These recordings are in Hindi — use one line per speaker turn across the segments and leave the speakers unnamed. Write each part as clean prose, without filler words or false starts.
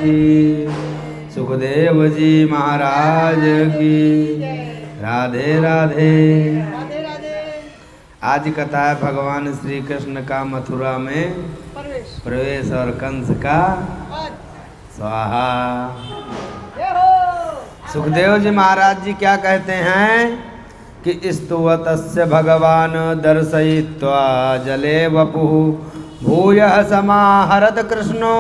की, सुखदेव जी महाराज की। राधे राधे। आज कथा है भगवान श्री कृष्ण का मथुरा में प्रवेश और कंस का स्वाहा। सुखदेव जी महाराज जी क्या कहते हैं कि स्तुवतस्य भगवान दर्शयित्वा जले वपुः भूयः समाहरत कृष्णो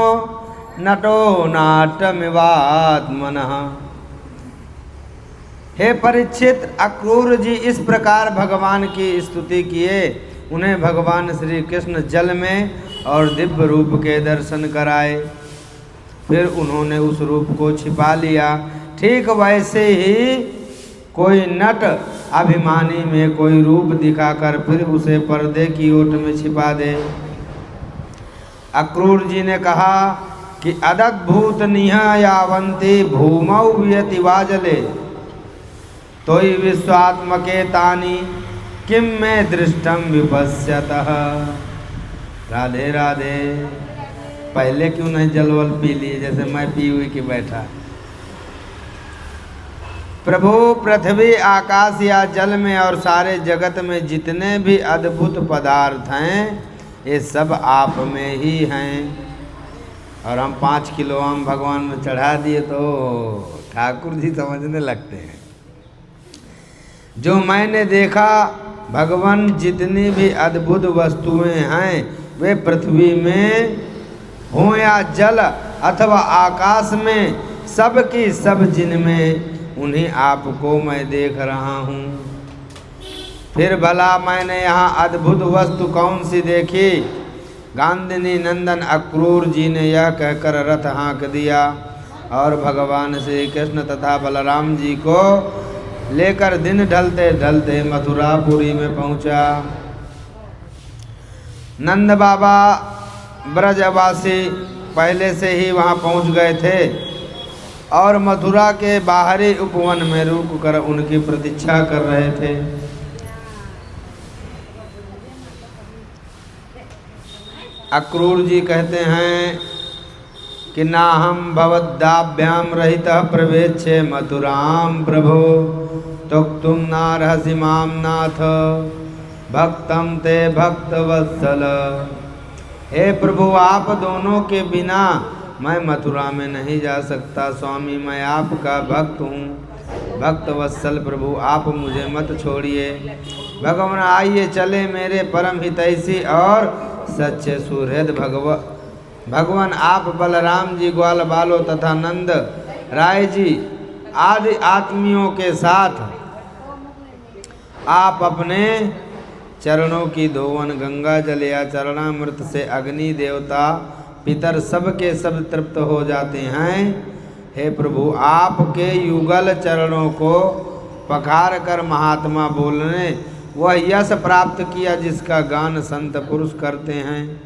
नटो नाट्यमिवात्मनः। हे परीक्षित, अक्रूर जी इस प्रकार भगवान की स्तुति किए। उन्हें भगवान श्री कृष्ण जल में और दिव्य रूप के दर्शन कराए। फिर उन्होंने उस रूप को छिपा लिया। ठीक वैसे ही कोई नट अभिमानी में कोई रूप दिखाकर फिर उसे पर्दे की ओट में छिपा दे। अक्रूर जी ने कहा कि अदद्भूत निहयावन्ति भूमौ वियति वाजले तोयि विश्वात्मके तानि किम में दृष्टम विपश्यतः। राधे राधे। पहले क्यों नहीं जलवल पी लिए जैसे मैं पी हुई कि बैठा। प्रभु, पृथ्वी आकाश या जल में और सारे जगत में जितने भी अद्भुत पदार्थ हैं ये सब आप में ही हैं। और हम 5 किलो आम भगवान में चढ़ा दिए तो ठाकुर जी समझने लगते हैं। जो मैंने देखा भगवान जितनी भी अद्भुत वस्तुएं हैं वे पृथ्वी में हो या जल अथवा आकाश में सब की सब जिनमें उन्हीं आपको मैं देख रहा हूँ। फिर भला मैंने यहाँ अद्भुत वस्तु कौन सी देखी। गांधिनी नंदन अक्रूर जी ने यह कहकर रथ हाँक दिया और भगवान श्री कृष्ण तथा बलराम जी को लेकर दिन ढलते ढलते मथुरापुरी में पहुँचा। नंद बाबा ब्रजवासी पहले से ही वहाँ पहुँच गए थे और मथुरा के बाहरी उपवन में रुककर उनकी प्रतीक्षा कर रहे थे। अक्रूर जी कहते हैं कि ना हम भवद्दाभ्याम रहितः प्रवेश्य मथुराम प्रभो तुक्तुम नारहसि माम नाथ भक्तम ते भक्तवत्सल। हे प्रभु, आप दोनों के बिना मैं मथुरा में नहीं जा सकता। स्वामी, मैं आपका भक्त हूँ। भक्त वत्सल प्रभु, आप मुझे मत छोड़िए। भगवान, आइए चले मेरे परम हितैषी और सच्चे सुहृद भगवान, आप बलराम जी, ग्वाल बालों तथा नंद राय जी आदि आत्मियों के साथ आप अपने चरणों की धोवन गंगा जल या चरणामृत से अग्नि देवता पितर सब के सब तृप्त हो जाते हैं। हे प्रभु, आपके युगल चरणों को पखार कर महात्मा बोलने वह यश प्राप्त किया जिसका गान संत पुरुष करते हैं।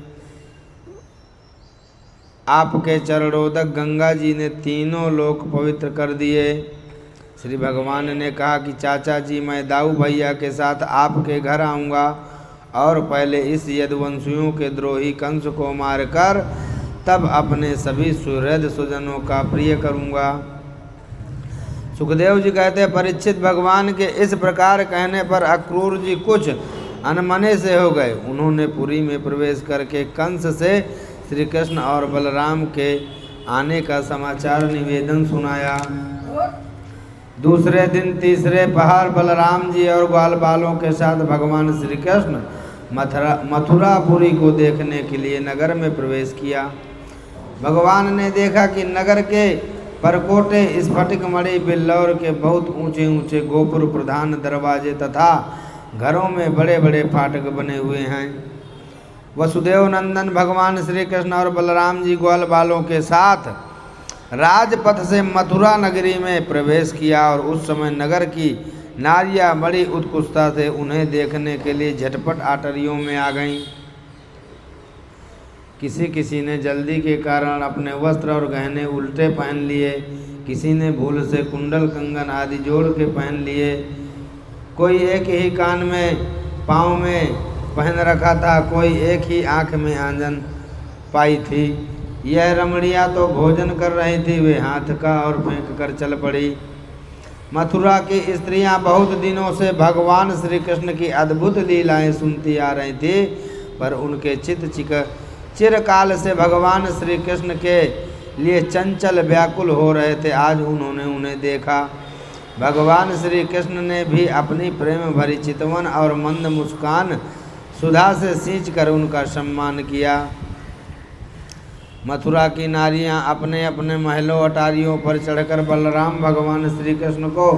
आपके चरणोदक गंगा जी ने तीनों लोक पवित्र कर दिए। श्री भगवान ने कहा कि चाचा जी, मैं दाऊ भैया के साथ आपके घर आऊँगा और पहले इस यदुवंशियों के द्रोही कंस को मारकर तब अपने सभी सुहृद सुजनों का प्रिय करूँगा। सुखदेव जी कहते हैं, परीक्षित, भगवान के इस प्रकार कहने पर अक्रूर जी कुछ अनमने से हो गए। उन्होंने पुरी में प्रवेश करके कंस से श्री कृष्ण और बलराम के आने का समाचार निवेदन सुनाया। दूसरे दिन तीसरे पहर बलराम जी और ग्वाल बालों के साथ भगवान श्री कृष्ण मथुरापुरी को देखने के लिए नगर में प्रवेश किया। भगवान ने देखा कि नगर के परकोटे स्फटिक मणि बिल्लौर के बहुत ऊंचे ऊंचे गोपुर प्रधान दरवाजे तथा घरों में बड़े बड़े फाटक बने हुए हैं। वसुदेव नंदन भगवान श्री कृष्ण और बलराम जी ग्वाल बालों के साथ राजपथ से मथुरा नगरी में प्रवेश किया और उस समय नगर की नारियां बड़ी उत्कुष्टता से उन्हें देखने के लिए झटपट आटरियों में आ गईं। किसी किसी ने जल्दी के कारण अपने वस्त्र और गहने उल्टे पहन लिए, किसी ने भूल से कुंडल कंगन आदि जोड़ के पहन लिए, कोई एक ही कान में पाँव में पहन रखा था, कोई एक ही आँख में आंजन पाई थी। यह रमणियाँ तो भोजन कर रही थी, वे हाथ का और फेंक कर चल पड़ी। मथुरा की स्त्रियां बहुत दिनों से भगवान श्री कृष्ण की अद्भुत लीलाएं सुनती आ रही थी, पर उनके चिरकाल से भगवान श्री कृष्ण के लिए चंचल व्याकुल हो रहे थे। आज उन्होंने उन्हें देखा। भगवान श्री कृष्ण ने भी अपनी प्रेम भरी चितवन और मंद मुस्कान सुधा से सींच कर उनका सम्मान किया। मथुरा की नारियां अपने अपने महलों अटारियों पर चढ़कर बलराम भगवान श्री कृष्ण को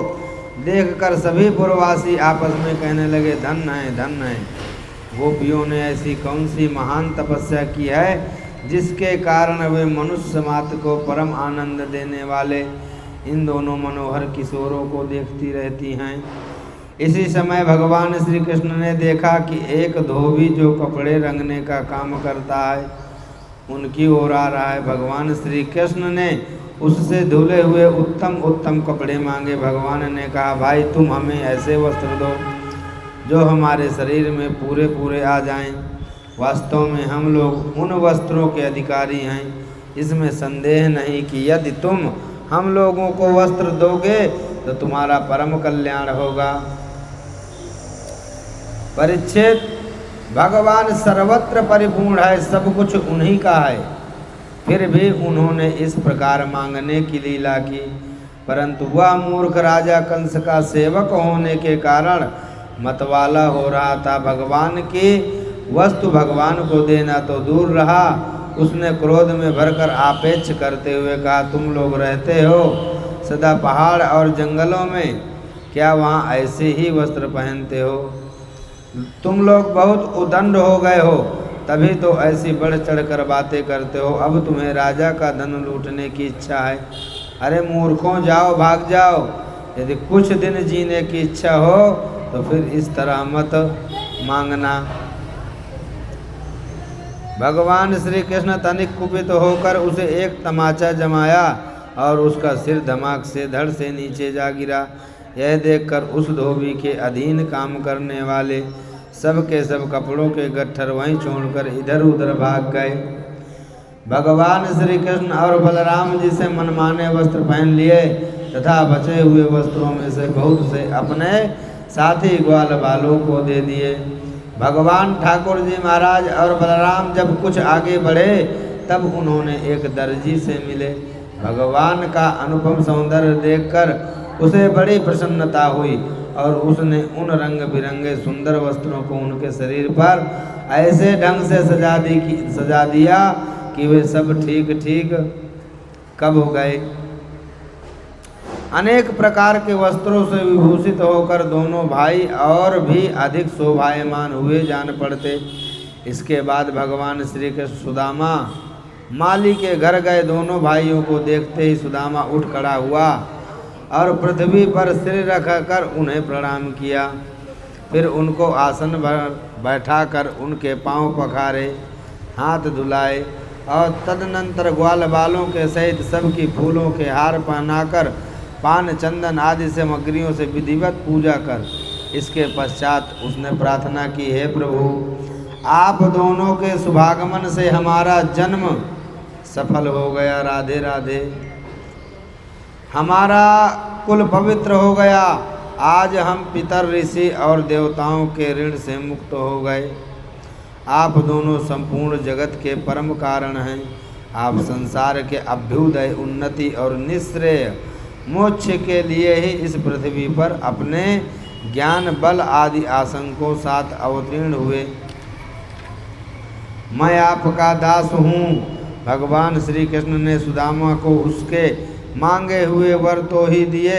देखकर सभी पुरवासी आपस में कहने लगे, धन्य है, धन्य है। गोपियों ने ऐसी कौन सी महान तपस्या की है जिसके कारण वे मनुष्य मात्र को परम आनंद देने वाले इन दोनों मनोहर किशोरों को देखती रहती हैं। इसी समय भगवान श्री कृष्ण ने देखा कि एक धोबी जो कपड़े रंगने का काम करता है उनकी ओर आ रहा है। भगवान श्री कृष्ण ने उससे धुले हुए उत्तम उत्तम कपड़े मांगे। भगवान ने कहा, भाई तुम हमें ऐसे वस्त्र दो जो हमारे शरीर में पूरे पूरे आ जाएं। वास्तव में हम लोग उन वस्त्रों के अधिकारी हैं। इसमें संदेह नहीं कि यदि तुम हम लोगों को वस्त्र दोगे तो तुम्हारा परम कल्याण होगा। परीक्षित, भगवान सर्वत्र परिपूर्ण है, सब कुछ उन्हीं का है। फिर भी उन्होंने इस प्रकार मांगने की लीला की, परंतु वह मूर्ख राजा कंस का सेवक होने के कारण मतवाला हो रहा था। भगवान की वस्तु भगवान को देना तो दूर रहा, उसने क्रोध में भरकर आपेक्ष करते हुए कहा, तुम लोग रहते हो सदा पहाड़ और जंगलों में, क्या वहाँ ऐसे ही वस्त्र पहनते हो? तुम लोग बहुत उदंड हो गए हो, तभी तो ऐसी बढ़ चढ़ कर बातें करते हो। अब तुम्हें राजा का धन लूटने की इच्छा है। अरे मूर्खों, जाओ, भाग जाओ। यदि कुछ दिन जीने की इच्छा हो तो फिर इस तरह मत मांगना। भगवान श्री कृष्ण तनिक कुपित होकर उसे एक तमाचा जमाया और उसका सिर धमाक से धड़ से नीचे जा गिरा। यह देखकर उस धोबी के अधीन काम करने वाले सब के सब कपड़ों के गट्ठर वहीं छोड़कर इधर उधर भाग गए। भगवान श्री कृष्ण और बलराम जी से मनमाने वस्त्र पहन लिए तथा बचे हुए वस्त्रों में से बहुत से अपने साथी ग्वाल बालों को दे दिए। भगवान ठाकुर जी महाराज और बलराम जब कुछ आगे बढ़े तब उन्होंने एक दर्जी से मिले। भगवान का अनुपम सौंदर्य देखकर उसे बड़ी प्रसन्नता हुई और उसने उन रंग बिरंगे सुंदर वस्त्रों को उनके शरीर पर ऐसे ढंग से सजा दिया कि वे सब ठीक ठीक कब हो गए। अनेक प्रकार के वस्त्रों से विभूषित होकर दोनों भाई और भी अधिक शोभायमान हुए जान पड़ते। इसके बाद भगवान श्री कृष्ण सुदामा माली के घर गए। दोनों भाइयों को देखते ही सुदामा उठ खड़ा हुआ और पृथ्वी पर सिर रखकर उन्हें प्रणाम किया। फिर उनको आसन पर बैठाकर उनके पांव पखारे, हाथ धुलाए और तदनंतर ग्वाल बालों के सहित सबकी फूलों के हार पहनाकर पान चंदन आदि सामग्रियों से विधिवत पूजा कर इसके पश्चात उसने प्रार्थना की, हे प्रभु, आप दोनों के शुभागमन से हमारा जन्म सफल हो गया। राधे राधे। हमारा कुल पवित्र हो गया। आज हम पितर, ऋषि और देवताओं के ऋण से मुक्त हो गए। आप दोनों संपूर्ण जगत के परम कारण हैं। आप संसार के अभ्युदय, उन्नति और निश्रेय मोक्ष के लिए ही इस पृथ्वी पर अपने ज्ञान बल आदि आसंकों साथ अवतीर्ण हुए। मैं आपका दास हूँ। भगवान श्री कृष्ण ने सुदामा को उसके मांगे हुए वर तो ही दिए,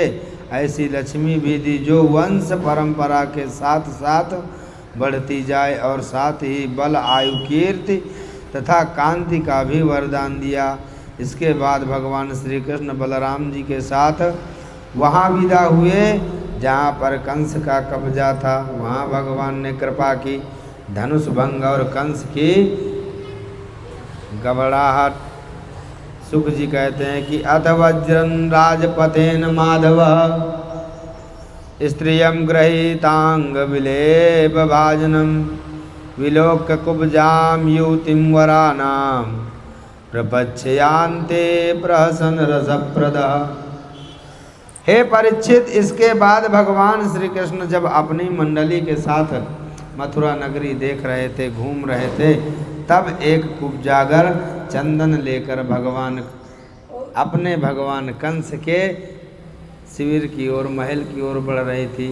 ऐसी लक्ष्मी भी दी जो वंश परंपरा के साथ साथ बढ़ती जाए और साथ ही बल, आयु, कीर्ति तथा कांति का भी वरदान दिया। इसके बाद भगवान श्री कृष्ण बलराम जी के साथ वहाँ विदा हुए जहाँ पर कंस का कब्जा था। वहाँ भगवान ने कृपा की, धनुष भंग और कंस की घबराहट। सुख जी कहते हैं कि अथ वज्रं राजपथेन माधव स्त्रियं गृहीतांग विलेप भाजनम विलोक्य कुब्जां युतिं वरानां प्रपच्छयान्ते प्रहसन रसप्रदः। हे परीक्षित, इसके बाद भगवान श्री कृष्ण जब अपनी मंडली के साथ मथुरा नगरी देख रहे थे, घूम रहे थे, तब एक कुब्जागर चंदन लेकर अपने भगवान कंस के शिविर की ओर, महल की ओर बढ़ रही थी।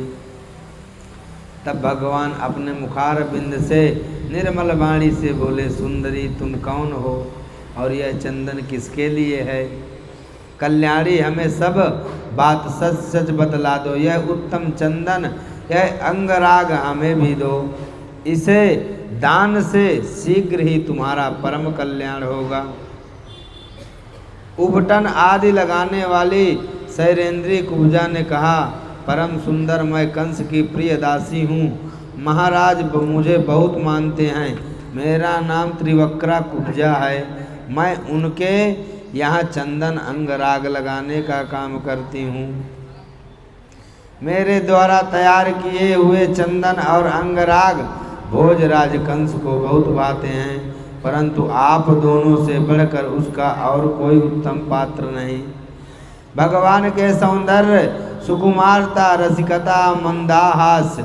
तब भगवान अपने मुखार बिंद से निर्मल वाणी से बोले, सुंदरी तुम कौन हो और यह चंदन किसके लिए है? कल्याणी, हमें सब बात सच सच बतला दो। यह उत्तम चंदन, यह अंगराग हमें भी दो। इसे दान से शीघ्र ही तुम्हारा परम कल्याण होगा। उबटन आदि लगाने वाली शैरेंद्री कुब्जा ने कहा, परम सुंदर, मैं कंस की प्रिय दासी हूँ। महाराज मुझे बहुत मानते हैं। मेरा नाम त्रिवक्रा कुब्जा है। मैं उनके यहाँ चंदन अंगराग लगाने का काम करती हूँ। मेरे द्वारा तैयार किए हुए चंदन और अंगराग भोजराज कंस को बहुत भाते हैं, परंतु आप दोनों से बढ़कर उसका और कोई उत्तम पात्र नहीं। भगवान के सौंदर्य, सुकुमारता, रसिकता, मंदाहास,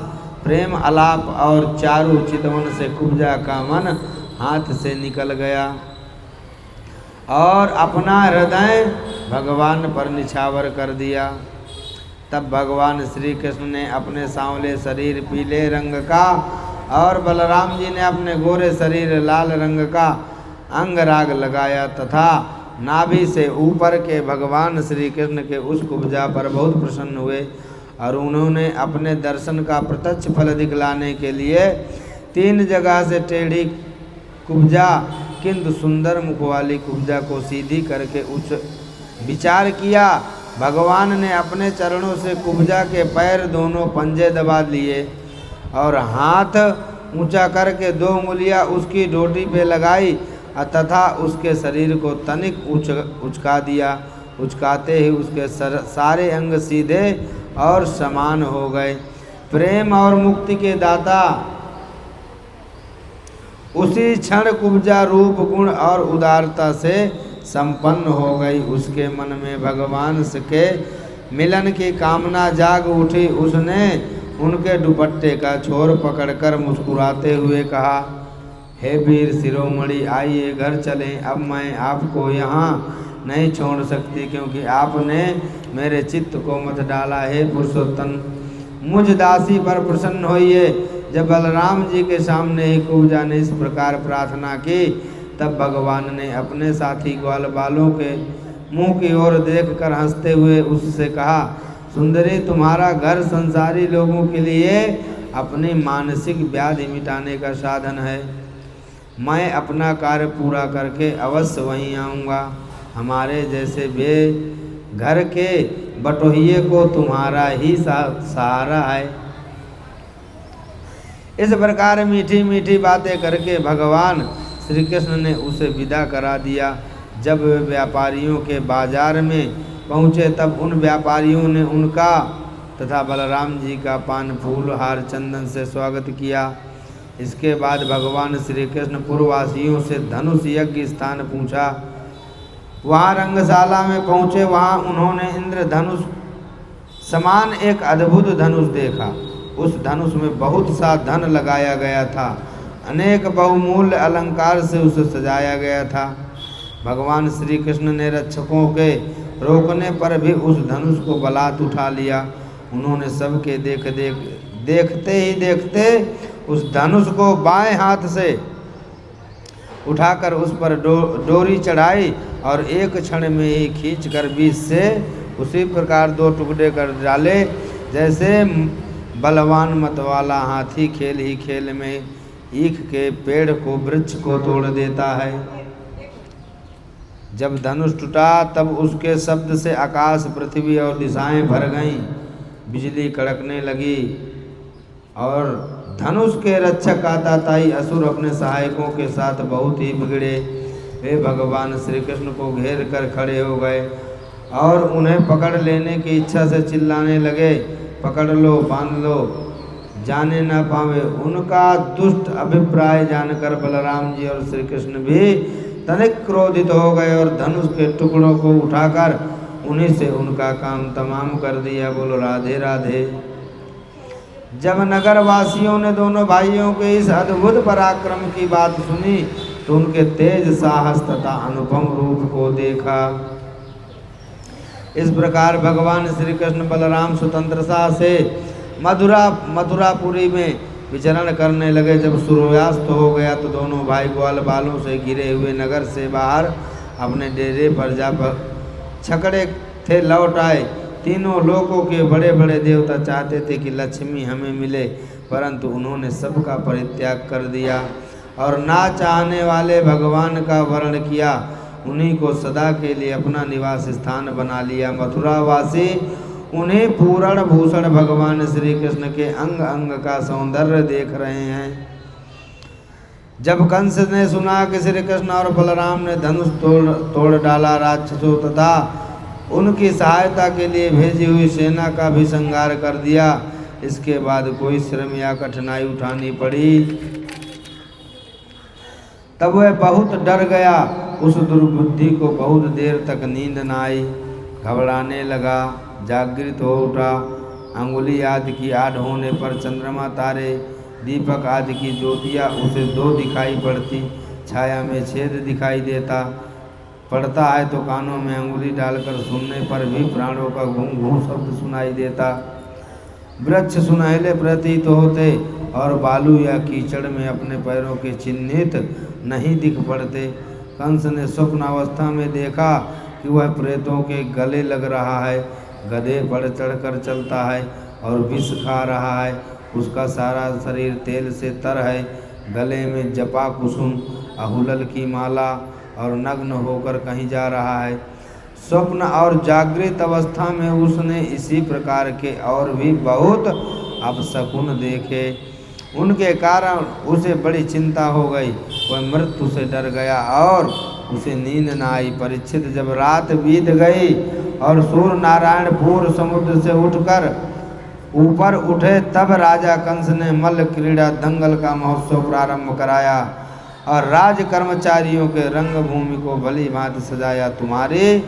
प्रेम आलाप और चारु चितवन से कुब्जा का मन हाथ से निकल गया और अपना हृदय भगवान पर निछावर कर दिया। तब भगवान श्री कृष्ण ने अपने सांवले शरीर पीले रंग का और बलराम जी ने अपने गोरे शरीर लाल रंग का अंगराग लगाया तथा नाभि से ऊपर के भगवान श्री कृष्ण के उस कुब्जा पर बहुत प्रसन्न हुए और उन्होंने अपने दर्शन का प्रत्यक्ष फल दिखलाने के लिए 3 जगह से टेढ़ी कुब्जा किंतु सुंदर मुख वाली कुब्जा को सीधी करके उस विचार किया। भगवान ने अपने चरणों से कुब्जा के पैर दोनों पंजे दबा लिए और हाथ ऊंचा करके 2 उंगलियां उसकी डोटी पे लगाई तथा उसके शरीर को तनिक उचका दिया। उचकाते ही उसके सारे अंग सीधे और समान हो गए। प्रेम और मुक्ति के दाता उसी क्षण कुब्जा रूप, गुण और उदारता से संपन्न हो गई। उसके मन में भगवान के मिलन की कामना जाग उठी। उसने उनके दुपट्टे का छोर पकड़कर मुस्कुराते हुए कहा, हे वीर शिरोमणि, आइए घर चलें। अब मैं आपको यहाँ नहीं छोड़ सकती, क्योंकि आपने मेरे चित्त को मत डाला। हे पुरुषोत्तम, मुझ दासी पर प्रसन्न होइए। जब बलराम जी के सामने ही कुब्जा ने इस प्रकार प्रार्थना की, तब भगवान ने अपने साथी ग्वाल बालों के मुंह की ओर देखकर हंसते हुए उससे कहा, सुंदरी, तुम्हारा घर संसारी लोगों के लिए अपनी मानसिक व्याधि मिटाने का साधन है। मैं अपना कार्य पूरा करके अवश्य वहीं आऊँगा। हमारे जैसे बे घर के बटोहिए को तुम्हारा ही सहारा है। इस प्रकार मीठी मीठी बातें करके भगवान श्री कृष्ण ने उसे विदा करा दिया। जब वे व्यापारियों के बाजार में पहुँचे, तब उन व्यापारियों ने उनका तथा बलराम जी का पान फूल हार चंदन से स्वागत किया। इसके बाद भगवान श्री कृष्ण पूर्ववासियों से धनुष यज्ञ स्थान पूछा। वहाँ रंगशाला में पहुँचे। वहाँ उन्होंने इंद्रधनुष समान एक अद्भुत धनुष देखा। उस धनुष में बहुत सा धन लगाया गया था। अनेक बहुमूल्य अलंकार से उसे सजाया गया था। भगवान श्री कृष्ण ने रक्षकों के रोकने पर भी उस धनुष को बलात् उठा लिया। उन्होंने सबके देखते ही देखते उस धनुष को बाएं हाथ से उठाकर उस पर डोरी चढ़ाई और एक क्षण में ही खींचकर बीच से उसी प्रकार 2 टुकड़े कर डाले, जैसे बलवान मतवाला हाथी खेल ही खेल में ईख के पेड़ को, वृक्ष को तोड़ देता है। जब धनुष टूटा, तब उसके शब्द से आकाश, पृथ्वी और दिशाएं भर गईं। बिजली कड़कने लगी और धनुष के रक्षक आताताई असुर अपने सहायकों के साथ बहुत ही बिगड़े। वे भगवान श्री कृष्ण को घेर कर खड़े हो गए और उन्हें पकड़ लेने की इच्छा से चिल्लाने लगे, पकड़ लो, बांध लो, जाने न पावे। उनका दुष्ट अभिप्राय जानकर बलराम जी और श्री कृष्ण भी तनिक क्रोधित हो गए और धनुष के टुकड़ों को उठाकर उन्हीं से उनका काम तमाम कर दिया। बोलो राधे राधे। जब नगर वासियों ने दोनों भाइयों के इस अद्भुत पराक्रम की बात सुनी तो उनके तेज साहस तथा अनुपम रूप को देखा। इस प्रकार भगवान श्री कृष्ण बलराम स्वतंत्रता से मथुरापुरी में विचरण करने लगे। जब सूर्यास्त हो गया तो दोनों भाई ग्वाल बालों से घिरे हुए नगर से बाहर अपने डेरे पर जा छकड़े थे लौट आए। तीनों लोकों के बड़े बड़े देवता चाहते थे कि लक्ष्मी हमें मिले, परंतु उन्होंने सबका परित्याग कर दिया और ना चाहने वाले भगवान का वर्ण किया। उन्हीं को सदा के लिए अपना निवास स्थान बना लिया। मथुरावासी उन्हें पूर्ण भूषण भगवान श्री कृष्ण के अंग अंग का सौंदर्य देख रहे हैं। जब कंस ने सुना कि श्री कृष्ण और बलराम ने धनुष तोड़ डाला, राक्षसों तथा उनकी सहायता के लिए भेजी हुई सेना का भी संहार कर दिया, इसके बाद कोई श्रम या कठिनाई उठानी पड़ी, तब वह बहुत डर गया। उस दुर्बुद्धि को बहुत देर तक नींद न आई, घबराने लगा, जागृत हो उठा। अंगुली आदि की आड़ होने पर चंद्रमा, तारे, दीपक आदि की ज्योतियाँ उसे दो दिखाई पड़ती। छाया में छेद दिखाई देता पड़ता है तो कानों में अंगुली डालकर सुनने पर भी प्राणों का घूं घूं शब्द सुनाई देता। वृक्ष सुनहले प्रतीत होते और बालू या कीचड़ में अपने पैरों के चिन्हित नहीं दिख पड़ते। कंस ने स्वप्न अवस्था में देखा कि वह प्रेतों के गले लग रहा है, गधे पर चढ़कर चलता है और विष खा रहा है। उसका सारा शरीर तेल से तर है, गले में जपा कुसुम अहुलल की माला और नग्न होकर कहीं जा रहा है। स्वप्न और जागृत अवस्था में उसने इसी प्रकार के और भी बहुत अपशकुन देखे। उनके कारण उसे बड़ी चिंता हो गई, वह मृत्यु से डर गया और उसे नींद न आई। परीक्षित, जब रात बीत गई और सूर्य नारायण पूर्व समुद्र से उठकर ऊपर उठे, तब राजा कंस ने मल्ल क्रीड़ा दंगल का महोत्सव प्रारंभ कराया और राज कर्मचारियों के रंगभूमि को भली भांति सजाया। तुम्हारे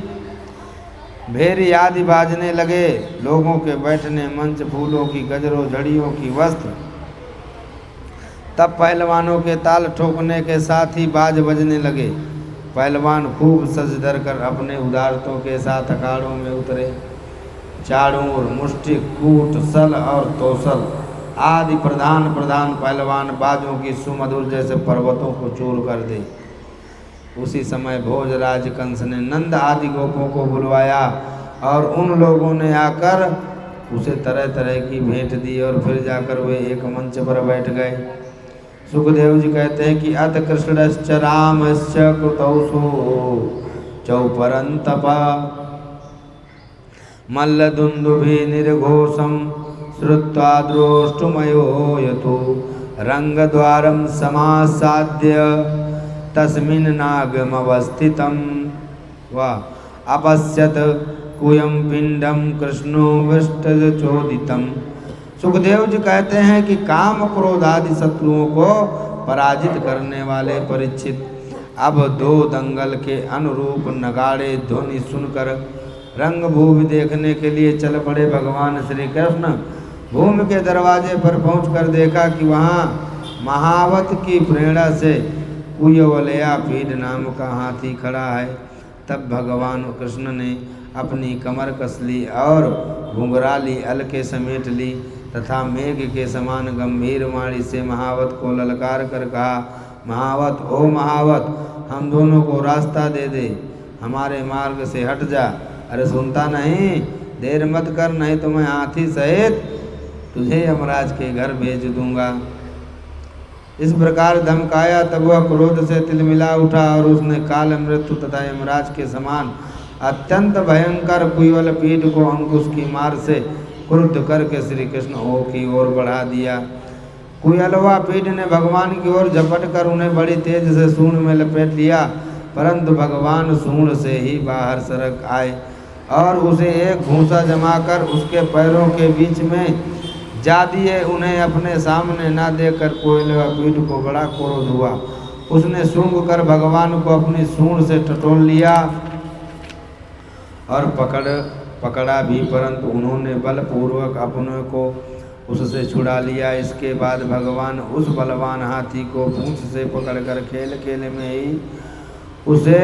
भेरी आदि बाजने लगे, लोगों के बैठने मंच, फूलों की गजरों, झड़ियों की वस्त्र। तब पहलवानों के ताल ठोकने के साथ ही बाज बजने लगे। पहलवान खूब सज धर कर अपने उदारतों के साथ अखाड़ों में उतरे। चाड़ूर, मुष्टि, कूट, सल और तोसल आदि प्रधान पहलवान बाजों की सुमधुर जैसे पर्वतों को चूर कर दे। उसी समय भोजराज कंस ने नंद आदि गोपों को बुलवाया और उन लोगों ने आकर उसे तरह तरह की भेंट दी और फिर जाकर वे एक मंच पर बैठ गए। सुखदेव जी कहते हैं कि अत कृष्णश्च रामश्च कृतौसो चौपरंतपा मल्लदुन्दुभि निर्घोषम श्रुत्वा द्रोष्टुमयो यतो रंगद्वारं समासाद्य तस्मिन् नागमवस्थितं वा अपश्यत कुयं पिंडम कृष्णो विष्टचोदितम्। सुखदेव जी कहते हैं कि काम क्रोध आदि शत्रुओं को पराजित करने वाले परीक्षित अब दो दंगल के अनुरूप नगाड़े ध्वनि सुनकर रंगभूमि देखने के लिए चल पड़े। भगवान श्री कृष्ण भूमि के दरवाजे पर पहुंचकर देखा कि वहाँ महावत की प्रेरणा से कुयवलया पीड नाम का हाथी खड़ा है। तब भगवान कृष्ण ने अपनी कमर कस ली और घुंघराली अलके समेट ली तथा मेघ के समान गंभीर वाणी से महावत को ललकार कर कहा, महावत, ओ महावत, हम दोनों को रास्ता दे दे, हमारे मार्ग से हट जा। अरे सुनता नहीं, देर मत कर, नहीं तो मैं हाथी सहित तुझे यमराज के घर भेज दूंगा। इस प्रकार धमकाया। तब वह क्रोध से तिलमिला उठा और उसने काल मृत्यु तथा यमराज के समान अत्यंत भयंकर कुयवल पीठ को अंकुश की मार से क्रुद्ध करके श्री कृष्ण की ओर बढ़ा दिया। कुयलवा पीठ ने भगवान की ओर झपट कर उन्हें बड़ी तेज से सूंड में लपेट लिया, परंतु भगवान सूंड से ही बाहर सरक आए और उसे एक घूंसा जमाकर उसके पैरों के बीच में जा दिए। उन्हें अपने सामने ना देखकर कुयलवा पीठ को बड़ा क्रोध हुआ उसने सूंघ कर भगवान को अपनी सूंड से टटोल लिया और पकड़ा भी, परंतु उन्होंने बलपूर्वक अपने को उससे छुड़ा लिया। इसके बाद भगवान उस बलवान हाथी को पूंछ से पकड़कर खेल खेल में ही उसे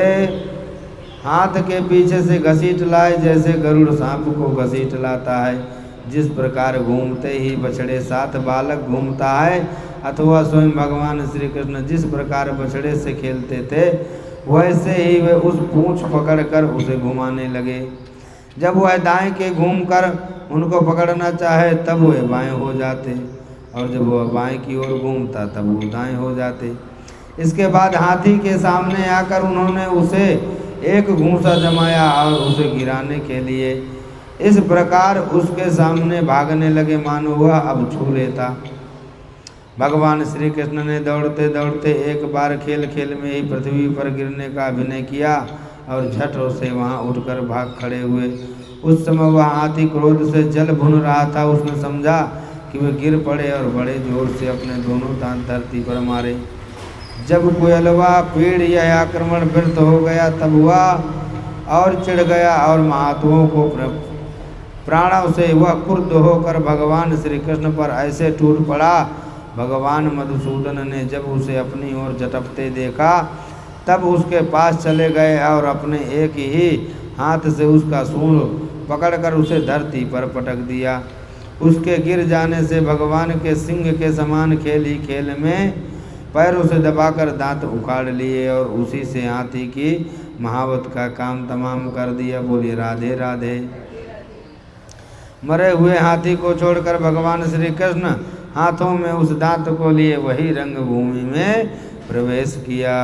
हाथ के पीछे से घसीट लाए, जैसे गरुड़ सांप को घसीट लाता है। जिस प्रकार घूमते ही बछड़े साथ बालक घूमता है, अथवा स्वयं भगवान श्री कृष्ण जिस प्रकार बछड़े से खेलते थे, वैसे ही वे उस पूंछ पकड़कर उसे घुमाने लगे। जब वह दाएं के घूमकर उनको पकड़ना चाहे तब वह बाएं हो जाते, और जब वह बाएं की ओर घूमता तब वो दाएं हो जाते। इसके बाद हाथी के सामने आकर उन्होंने उसे एक घूंसा जमाया और उसे गिराने के लिए इस प्रकार उसके सामने भागने लगे मानो वह अब छू लेता। भगवान श्री कृष्ण ने दौड़ते दौड़ते एक बार खेल खेल में ही पृथ्वी पर गिरने का अभिनय किया और झट से वहां उठकर भाग खड़े हुए। उस समय वह हाथी क्रोध से जल भुन रहा था। उसने समझा कि वे गिर पड़े और बड़े जोर से अपने दोनों दांत धरती पर मारे। जब कोयलवा पेड़ यह आक्रमण व्यर्थ हो गया तब वह और चिढ़ गया और महात्माओं को प्राणों से वह क्रुद्ध होकर भगवान श्री कृष्ण पर ऐसे टूट पड़ा। भगवान मधुसूदन ने जब उसे अपनी ओर झटकते देखा तब उसके पास चले गए और अपने एक ही हाथ से उसका सूंड पकड़कर उसे धरती पर पटक दिया। उसके गिर जाने से भगवान के सिंह के समान खेल ही खेल में पैरों से दबाकर दांत उखाड़ लिए और उसी से हाथी की महावत का काम तमाम कर दिया। बोलिए राधे राधे। मरे हुए हाथी को छोड़कर भगवान श्री कृष्ण हाथों में उस दांत को लिए वही रंगभूमि में प्रवेश किया।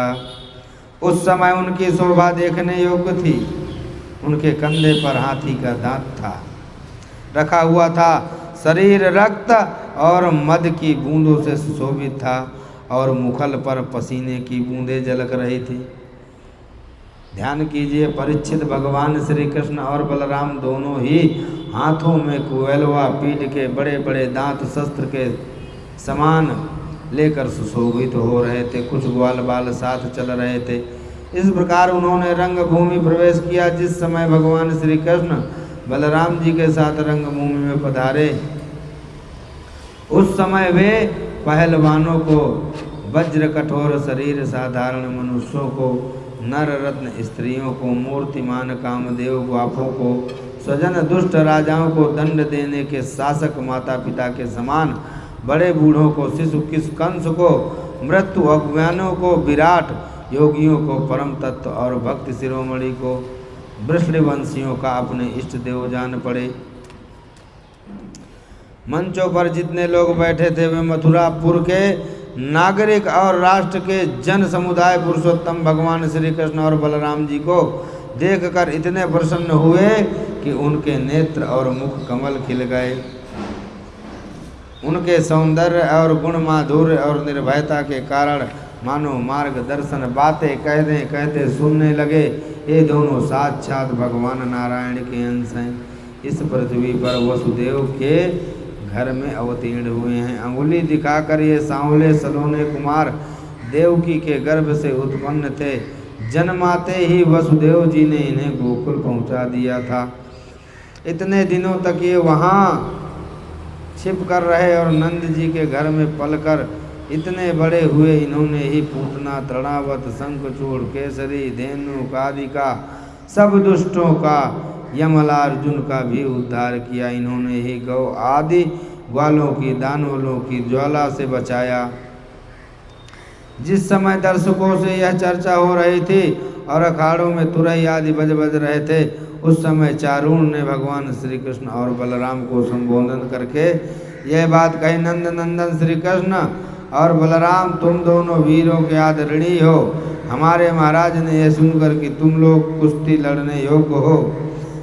उस समय उनकी शोभा देखने योग्य थी। उनके कंधे पर हाथी का दांत था रखा हुआ था। शरीर रक्त और मद की बूंदों से सुशोभित था और मुखल पर पसीने की बूंदें झलक रही थी। ध्यान कीजिए, परीक्षित भगवान श्री कृष्ण और बलराम दोनों ही हाथों में कोयलवा पीठ के बड़े बड़े दांत शस्त्र के समान लेकर सुशोभित हो रहे थे। कुछ ग्वाल बाल साथ चल रहे थे। इस प्रकार उन्होंने रंगभूमि प्रवेश किया। जिस समय भगवान श्री कृष्ण बलराम जी के साथ रंगभूमि में पधारे, उस समय वे पहलवानों को, वज्र कठोर शरीर साधारण मनुष्यों को, नर रत्न स्त्रियों को, मूर्तिमान कामदेव ग्वापों को, स्वजन दुष्ट राजाओं को दंड देने के शासक माता पिता के समान, बड़े बूढ़ों को, शिशु किस कंस को, मृत्यु अज्ञानों को, विराट योगियों को, परम तत्व और भक्ति शिरोमणि को, वृषणवंशियों का अपने इष्ट देव जान पड़े। मंचों पर जितने लोग बैठे थे वे मथुरापुर के नागरिक और राष्ट्र के जन समुदाय पुरुषोत्तम भगवान श्री कृष्ण और बलराम जी को देखकर इतने प्रसन्न हुए कि उनके नेत्र और मुख कमल खिल गए। उनके सौंदर्य और गुण माधुर्य और निर्भयता के कारण मानो मार्गदर्शन बातें कहते कहते सुनने लगे। ये दोनों साक्षात भगवान नारायण के अंश हैं। इस पृथ्वी पर वसुदेव के घर में अवतीर्ण हुए हैं। अंगुली दिखाकर ये सांवले सलोने कुमार देवकी के गर्भ से उत्पन्न थे। जन्माते ही वसुदेव जी ने इन्हें गोकुल पहुंचा दिया था। इतने दिनों तक ये वहाँ छिप कर रहे और नंद जी के घर में पलकर इतने बड़े हुए। इन्होंने ही पूतना, तृणावत, शंखचूड़, केसरी, धेनु आदि का सब दुष्टों का, यमलार्जुन का भी उद्धार किया। इन्होंने ही गौ आदि ग्वालों की, दानवों की ज्वाला से बचाया। जिस समय दर्शकों से यह चर्चा हो रही थी और अखाड़ों में तुरई आदि बज रहे थे, उस समय चारुण ने भगवान श्री कृष्ण और बलराम को संबोधन करके यह बात कही, नंद नंदन श्री कृष्ण और बलराम, तुम दोनों वीरों के आदरणीय हो। हमारे महाराज ने यह सुनकर कि तुम लोग कुश्ती लड़ने योग्य हो,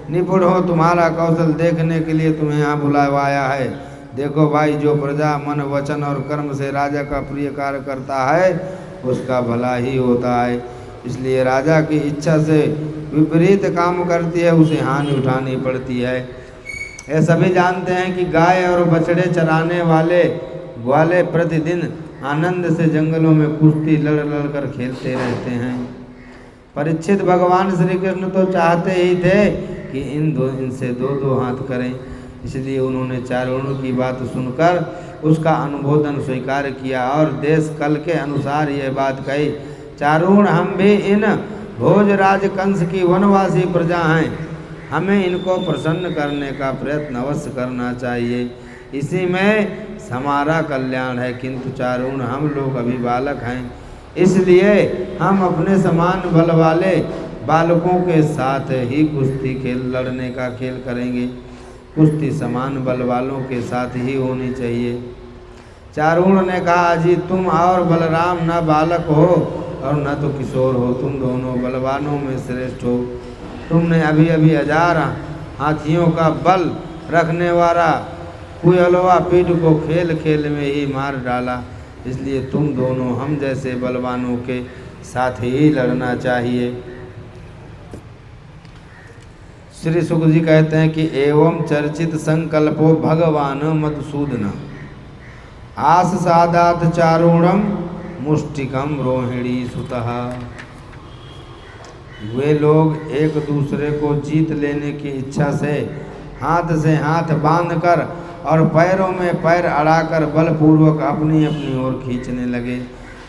निपुण हो, तुम्हारा कौशल देखने के लिए तुम्हें यहाँ बुलावाया है। देखो भाई, जो प्रजा मन वचन और कर्म से राजा का प्रिय कार्य करता है उसका भला ही होता है। इसलिए राजा की इच्छा से विपरीत काम करती है उसे हानि उठानी पड़ती है। ये सभी जानते हैं कि गाय और बछड़े चराने वाले ग्वाले प्रतिदिन आनंद से जंगलों में कुश्ती लड़ लड़ कर खेलते रहते हैं। परीक्षित, भगवान श्री कृष्ण तो चाहते ही थे कि इनसे दो हाथ करें, इसलिए उन्होंने चारूण की बात सुनकर उसका अनुमोदन स्वीकार किया और देश कल के अनुसार यह बात कही, चारूण, हम भी इन भोजराज कंस की वनवासी प्रजा हैं, हमें इनको प्रसन्न करने का प्रयत्न अवश्य करना चाहिए, इसी में हमारा कल्याण है। किंतु चारूण, हम लोग अभी बालक हैं, इसलिए हम अपने समान बल वाले बालकों के साथ ही कुश्ती लड़ने का खेल करेंगे। कुश्ती समान बल वालों के साथ ही होनी चाहिए। चारूण ने कहा, अजी, तुम और बलराम न बालक हो और न तो किशोर हो, तुम दोनों बलवानों में श्रेष्ठ हो। तुमने अभी अभी 1000 हाथियों का बल रखने वाला कुयलवा पीठ को खेल खेल में ही मार डाला, इसलिए तुम दोनों हम जैसे बलवानों के साथ ही लड़ना चाहिए। श्री सुख जी कहते हैं कि एवं चर्चित संकल्पो भगवान मधुसूदन आस सादात चारूणम मुष्टिकम रोहिणी सुतः। वे लोग एक दूसरे को जीत लेने की इच्छा से हाथ बांधकर और पैरों में पैर अड़ाकर बलपूर्वक अपनी अपनी ओर खींचने लगे।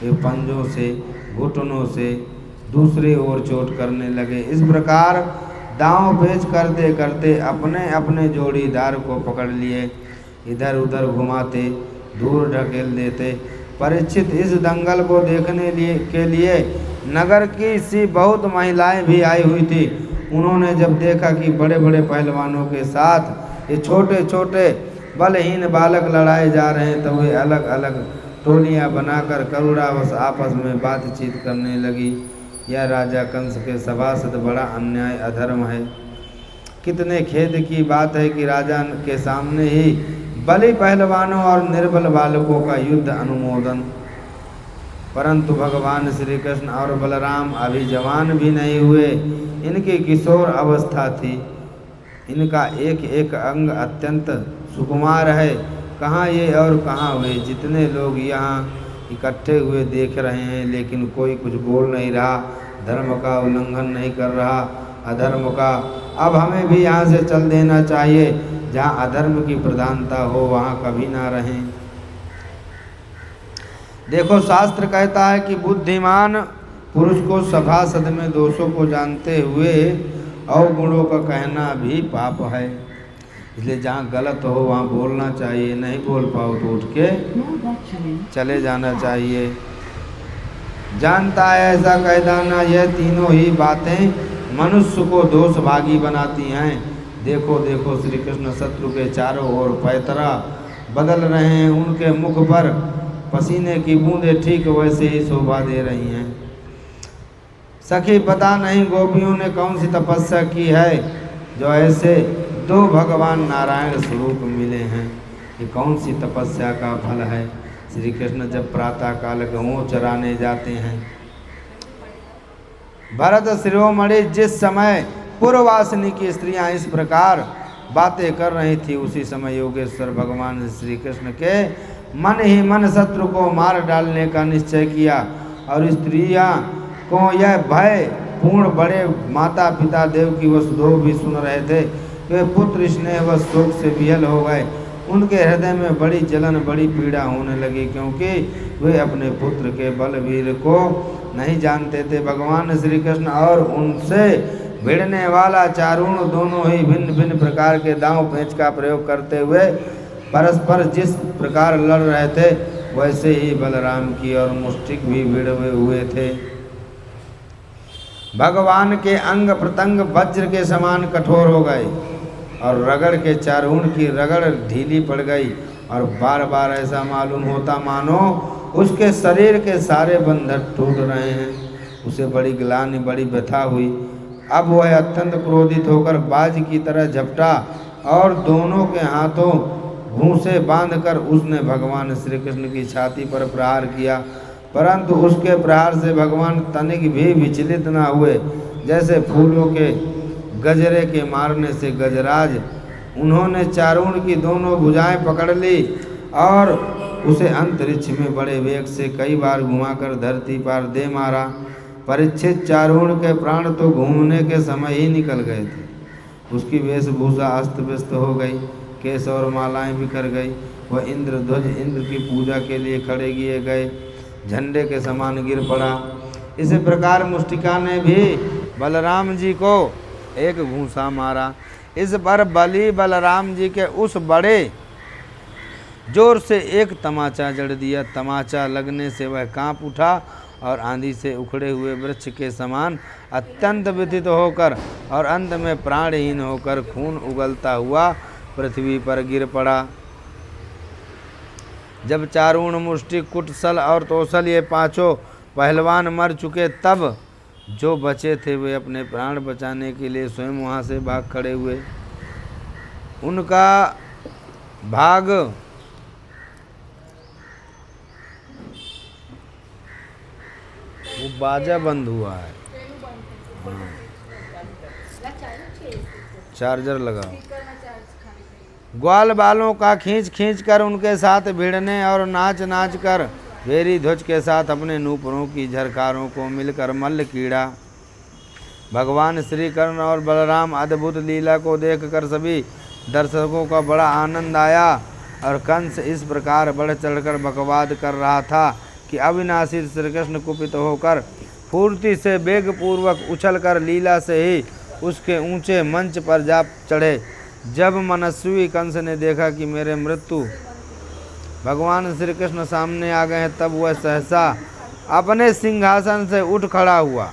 वे पंजों से घुटनों से दूसरी ओर चोट करने लगे। इस प्रकार दांव पेच करते करते अपने अपने जोड़ीदार को पकड़ लिए, इधर उधर घुमाते, दूर ढकेल देते। परीक्षित, इस दंगल को देखने के लिए नगर की सी बहुत महिलाएं भी आई हुई थी। उन्होंने जब देखा कि बड़े बड़े पहलवानों के साथ ये छोटे छोटे बलहीन बालक लड़ाए जा रहे हैं, तो वे अलग अलग टोलियां बनाकर करुणावश आपस में बातचीत करने लगी। यह राजा कंस के सभासद बड़ा अन्याय अधर्म है। कितने खेद की बात है कि राजा के सामने ही बलि पहलवानों और निर्बल बालकों का युद्ध अनुमोदन। परंतु भगवान श्री कृष्ण और बलराम अभी जवान भी नहीं हुए, इनकी किशोर अवस्था थी। इनका एक एक अंग अत्यंत सुकुमार है। कहाँ ये और कहाँ वे। जितने लोग यहाँ इकट्ठे हुए देख रहे हैं, लेकिन कोई कुछ बोल नहीं रहा, धर्म का उल्लंघन नहीं कर रहा, अधर्म का। अब हमें भी यहाँ से चल देना चाहिए। जहाँ अधर्म की प्रधानता हो वहाँ कभी ना रहें। देखो, शास्त्र कहता है कि बुद्धिमान पुरुष को सभासद में दोषों को जानते हुए अवगुणों का कहना भी पाप है। इसलिए जहाँ गलत हो वहाँ बोलना चाहिए, नहीं बोल पाओ तो उठ के चले जाना चाहिए। जानता है ऐसा कह देना, यह तीनों ही बातें मनुष्य को दोष भागी बनाती हैं। देखो देखो, श्री कृष्ण शत्रु के चारों ओर पैतरा बदल रहे हैं, उनके मुख पर पसीने की बूंदें ठीक वैसे ही शोभा दे रही हैं। सखी, पता नहीं गोपियों ने कौन सी तपस्या की है जो ऐसे 2 भगवान नारायण स्वरूप मिले हैं। ये कौन सी तपस्या का फल है। श्री कृष्ण जब प्रातः काल गौं चराने जाते हैं, भरत शिरोमणि जिस समय पूर्ववासिनी की स्त्रियां इस प्रकार बातें कर रही थी, उसी समय योगेश्वर भगवान श्री कृष्ण के मन ही मन शत्रु को मार डालने का निश्चय किया। और स्त्रियां को यह भय पूर्ण बड़े माता पिता देव की वसुदेव भी सुन रहे थे। वे पुत्र स्नेह व शोक से विहल हो गए। उनके हृदय में बड़ी जलन, बड़ी पीड़ा होने लगी, क्योंकि वे अपने पुत्र के बलवीर को नहीं जानते थे। भगवान श्री कृष्ण और उनसे भिड़ने वाला चारूण दोनों ही भिन्न भिन्न प्रकार के दांव पेंच का प्रयोग करते हुए परस्पर जिस प्रकार लड़ रहे थे, वैसे ही बलराम की और मुष्टिक भी भिड़े हुए थे। भगवान के अंग प्रत्यंग वज्र के समान कठोर हो गए और रगड़ के चारूण की रगड़ ढीली पड़ गई और बार बार ऐसा मालूम होता मानो उसके शरीर के सारे बंधन टूट रहे हैं। उसे बड़ी ग्लानि, बड़ी व्यथा हुई। अब वह अत्यंत क्रोधित होकर बाज की तरह झपटा और दोनों के हाथों घूंसे बांधकर उसने भगवान श्री कृष्ण की छाती पर प्रहार किया। परंतु उसके प्रहार से भगवान तनिक भी विचलित न हुए, जैसे फूलों के गजरे के मारने से गजराज। उन्होंने चारूण की दोनों भुजाएं पकड़ ली और उसे अंतरिक्ष में बड़े वेग से कई बार घुमाकर धरती पर दे मारा। परीक्षित चारों के प्राण तो घूमने के समय ही निकल गए थे। उसकी वेशभूषा अस्त व्यस्त हो गई, केश और मालाएं बिखर गई। वह इंद्रध्वज इंद्र की पूजा के लिए खड़े किए गए झंडे के समान गिर पड़ा। इसी प्रकार मुष्टिका ने भी बलराम जी को एक घूंसा मारा। इस पर बलि बलराम जी के उस बड़े जोर से एक तमाचा जड़ दिया। तमाचा लगने से वह कांप उठा और आंधी से उखड़े हुए वृक्ष के समान अत्यंत व्यथित होकर और अंत में प्राणहीन होकर खून उगलता हुआ पृथ्वी पर गिर पड़ा। जब चारूण, मुष्टिक, कुटसल और तोसल ये पांचों पहलवान मर चुके, तब जो बचे थे वे अपने प्राण बचाने के लिए स्वयं वहां से भाग खड़े हुए। उनका भाग वो बाजा बंद हुआ है, चार्जर लगाओ। ग्वाल बालों का खींच खींच कर उनके साथ भिड़ने और नाच नाच कर भेरी ध्वज के साथ अपने नूपुरों की झरकारों को मिलकर मल्ल कीड़ा। भगवान श्री कृष्ण और बलराम अद्भुत लीला को देखकर सभी दर्शकों का बड़ा आनंद आया और कंस इस प्रकार बढ़ चढ़कर बकवाद कर रहा था कि अविनाशी श्री कृष्ण कुपित होकर फुर्ती से वेगपूर्वक उछलकर लीला से ही उसके ऊंचे मंच पर जा चढ़े। जब मनस्वी कंस ने देखा कि मेरे मृत्यु भगवान श्री कृष्ण सामने आ गए हैं, तब वह सहसा अपने सिंहासन से उठ खड़ा हुआ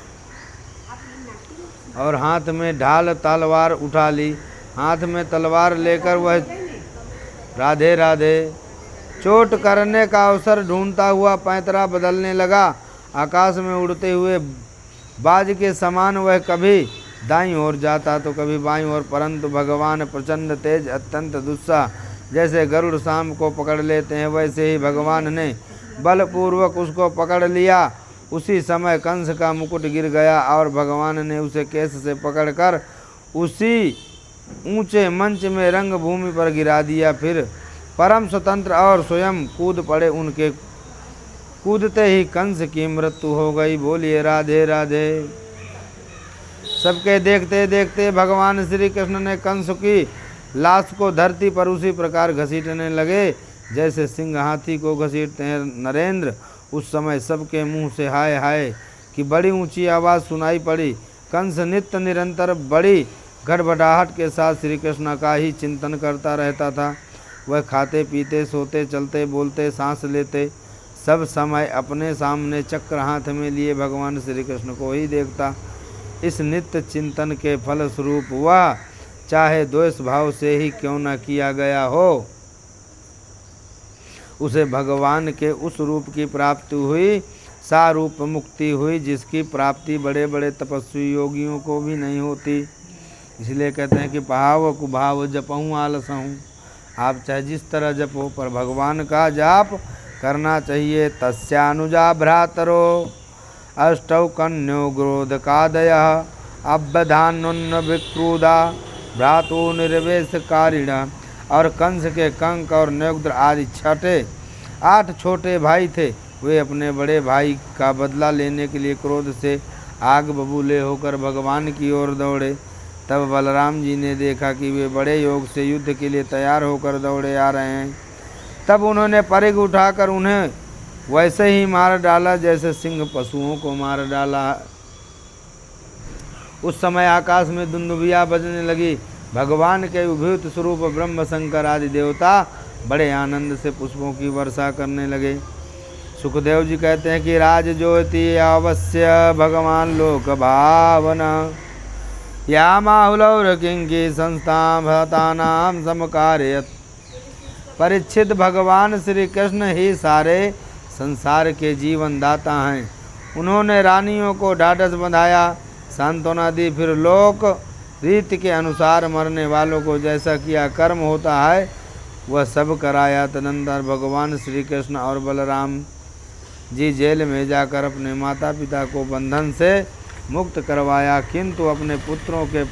और हाथ में ढाल तलवार उठा ली। हाथ में तलवार लेकर वह राधे राधे चोट करने का अवसर ढूंढता हुआ पैंतरा बदलने लगा। आकाश में उड़ते हुए बाज के समान वह कभी दाईं ओर जाता तो कभी बाईं ओर, परंतु भगवान प्रचंड तेज, अत्यंत दुस्साह, जैसे गरुड़ सांप को पकड़ लेते हैं वैसे ही भगवान ने बलपूर्वक उसको पकड़ लिया। उसी समय कंस का मुकुट गिर गया और भगवान ने उसे केस से पकड़कर उसी ऊंचे मंच में रंगभूमि पर गिरा दिया। फिर परम स्वतंत्र और स्वयं कूद पड़े। उनके कूदते ही कंस की मृत्यु हो गई। बोलिए राधे राधे। सबके देखते देखते भगवान श्री कृष्ण ने कंस की लाश को धरती पर उसी प्रकार घसीटने लगे जैसे सिंह हाथी को घसीटते हैं। नरेंद्र, उस समय सबके मुंह से हाय हाय की बड़ी ऊंची आवाज़ सुनाई पड़ी। कंस नित्य निरंतर बड़ी गड़बड़ाहट के साथ श्री कृष्ण का ही चिंतन करता रहता था। वह खाते पीते, सोते, चलते, बोलते, सांस लेते, सब समय अपने सामने चक्र हाथ में लिए भगवान श्री कृष्ण को ही देखता। इस नित्य चिंतन के फलस्वरूप वह चाहे द्वेष भाव से ही क्यों न किया गया हो, उसे भगवान के उस रूप की प्राप्ति हुई, सारूप मुक्ति हुई, जिसकी प्राप्ति बड़े बड़े तपस्वी योगियों को भी नहीं होती। इसलिए कहते हैं कि भाव कुभाव जपहूँ आलसहूँ। आप चाहे जिस तरह जपो, पर भगवान का जाप करना चाहिए। तस्यानुजा भ्रातरो अष्टौ कन्यो ग्रोधकादयः अब्बधानुन्न विक्रूदा भ्रातु निर्वेशकारिणा। और कंस के कंक और न्योग्र आदि 8 छोटे भाई थे। वे अपने बड़े भाई का बदला लेने के लिए क्रोध से आग बबूले होकर भगवान की ओर दौड़े। तब बलराम जी ने देखा कि वे बड़े योग से युद्ध के लिए तैयार होकर दौड़े आ रहे हैं। तब उन्होंने परिघ उठाकर उन्हें वैसे ही मार डाला जैसे सिंह पशुओं को मार डाला। उस समय आकाश में दुंदुभियाँ बजने लगी। भगवान के विभूत स्वरूप ब्रह्म शंकर आदि देवता बड़े आनंद से पुष्पों की वर्षा करने लगे। सुखदेव जी कहते हैं कि राज ज्योति अवश्य भगवान लोक भावना या माहुलौर किंकी संस्था भतानाम समकारयत। परीक्षित, भगवान श्री कृष्ण ही सारे संसार के जीवन दाता हैं। उन्होंने रानियों को ढाढ़स बंधाया, सांत्वना दी, फिर लोक रीति के अनुसार मरने वालों को जैसा किया कर्म होता है वह सब कराया। तदनंतर भगवान श्री कृष्ण और बलराम जी जेल में जाकर अपने माता पिता को बंधन से मुक्त करवाया, किंतु अपने पुत्रों के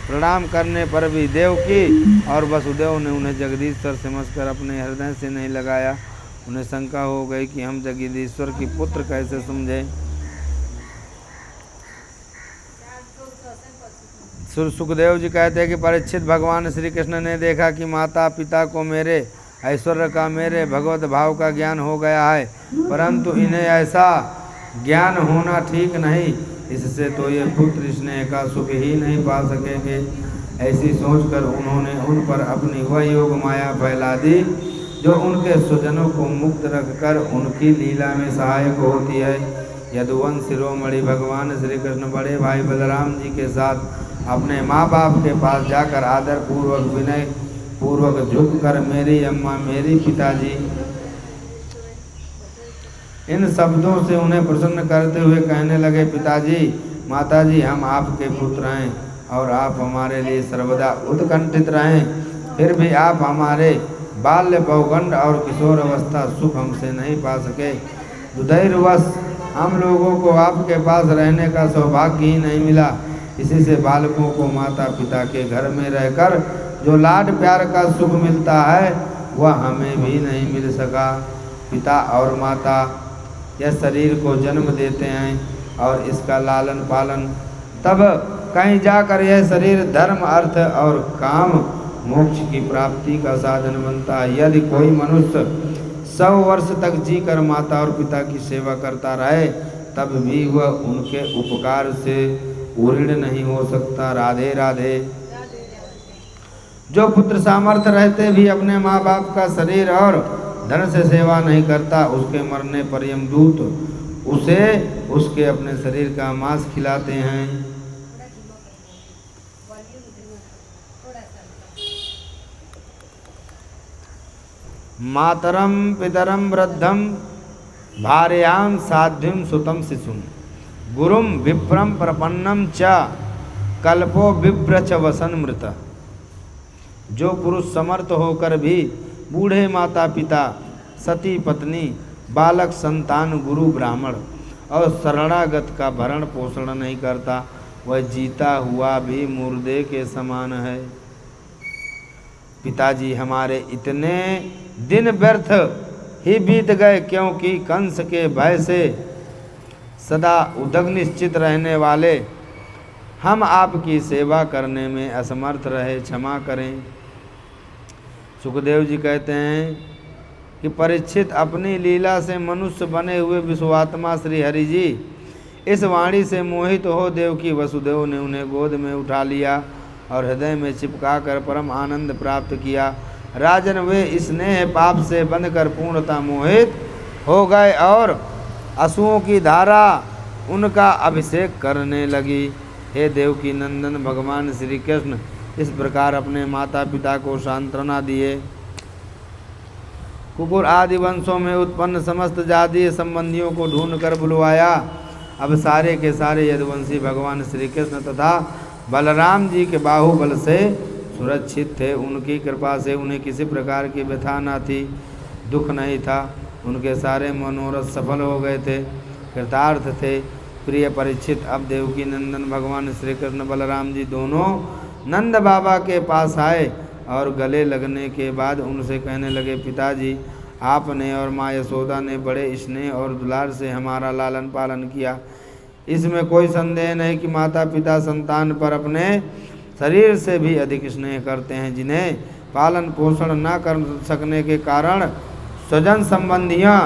प्रणाम करने पर भी देवकी और वसुदेव ने उन्हें जगदीश्वर समझकर अपने हृदय से नहीं लगाया। उन्हें शंका हो गई कि हम जगदीश्वर की पुत्र कैसे समझें। सुखदेव जी कहते हैं कि परीक्षित, भगवान श्री कृष्ण ने देखा कि माता पिता को मेरे ऐश्वर्य का, मेरे भगवत भाव का ज्ञान हो गया है, परंतु इन्हें ऐसा ज्ञान होना ठीक नहीं, इससे तो ये पुत्र स्नेह का सुख ही नहीं पा सकेंगे। ऐसी सोचकर उन्होंने उन पर अपनी वह योग माया फैला दी जो उनके स्वजनों को मुक्त रखकर उनकी लीला में सहायक होती है। यदुवंश शिरोमणि भगवान श्री कृष्ण बड़े भाई बलराम जी के साथ अपने माँ बाप के पास जाकर आदर पूर्वक, विनय पूर्वक झुककर मेरी अम्मा, मेरी पिताजी, इन शब्दों से उन्हें प्रसन्न करते हुए कहने लगे, पिताजी, माताजी, हम आपके पुत्र हैं और आप हमारे लिए सर्वदा उत्कंठित रहें, फिर भी आप हमारे बाल्य, पौगंड और किशोर अवस्था सुख हमसे नहीं पा सके। दुर्दैववश हम लोगों को आपके पास रहने का सौभाग्य ही नहीं मिला। इसी से बालकों को माता पिता के घर में रहकर जो लाड प्यार का सुख मिलता है वह हमें भी नहीं मिल सका। पिता और माता यह शरीर को जन्म देते हैं और इसका लालन पालन, तब कहीं जाकर यह शरीर धर्म, अर्थ और काम, मोक्ष की प्राप्ति का साधन बनता है। यदि कोई मनुष्य 100 वर्ष तक जीकर माता और पिता की सेवा करता रहे तब भी वह उनके उपकार से उऋण नहीं हो सकता। राधे राधे। जो पुत्र सामर्थ्य रहते भी अपने माँ बाप का शरीर और धन से सेवा नहीं करता, उसके मरने पर यमदूत उसे उसके अपने शरीर का मांस खिलाते हैं। मातरम पितरम वृद्धम भार्यां साध्यम सुतम शिशुम गुरुम विप्रम प्रपन्नम च कल्पो विव्रच वसन मृत। जो पुरुष समर्थ होकर भी बूढ़े माता पिता, सती पत्नी, बालक संतान, गुरु ब्राह्मण और शरणागत का भरण पोषण नहीं करता, वह जीता हुआ भी मुर्दे के समान है। पिताजी, हमारे इतने दिन व्यर्थ ही बीत गए क्योंकि कंस के भय से सदा उदग निश्चित रहने वाले हम आपकी सेवा करने में असमर्थ रहे, क्षमा करें। सुखदेव जी कहते हैं कि परीक्षित, अपनी लीला से मनुष्य बने हुए विश्वात्मा श्री हरि जी इस वाणी से मोहित हो देवकी वसुदेव ने उन्हें गोद में उठा लिया और हृदय में चिपकाकर परम आनंद प्राप्त किया। राजन, वे स्नेह पाप से बंधकर पूर्णतः मोहित हो गए और आंसुओं की धारा उनका अभिषेक करने लगी। हे देवकी नंदन भगवान श्री कृष्ण इस प्रकार अपने माता पिता को सांत्वना दिए। कुकुर आदि वंशों में उत्पन्न समस्त जातीय संबंधियों को ढूंढकर बुलवाया। अब सारे के सारे यदुवंशी भगवान श्री कृष्ण तथा बलराम जी के बाहुबल से सुरक्षित थे। उनकी कृपा से उन्हें किसी प्रकार की व्यथा न थी, दुख नहीं था। उनके सारे मनोरथ सफल हो गए थे, कृतार्थ थे। प्रिय परीक्षित, अब देवकी नंदन भगवान श्री कृष्ण बलराम जी दोनों नंद बाबा के पास आए और गले लगने के बाद उनसे कहने लगे, पिताजी, आपने और माँ यशोदा ने बड़े स्नेह और दुलार से हमारा लालन पालन किया। इसमें कोई संदेह नहीं कि माता पिता संतान पर अपने शरीर से भी अधिक स्नेह करते हैं। जिन्हें पालन पोषण न कर सकने के कारण स्वजन संबंधियों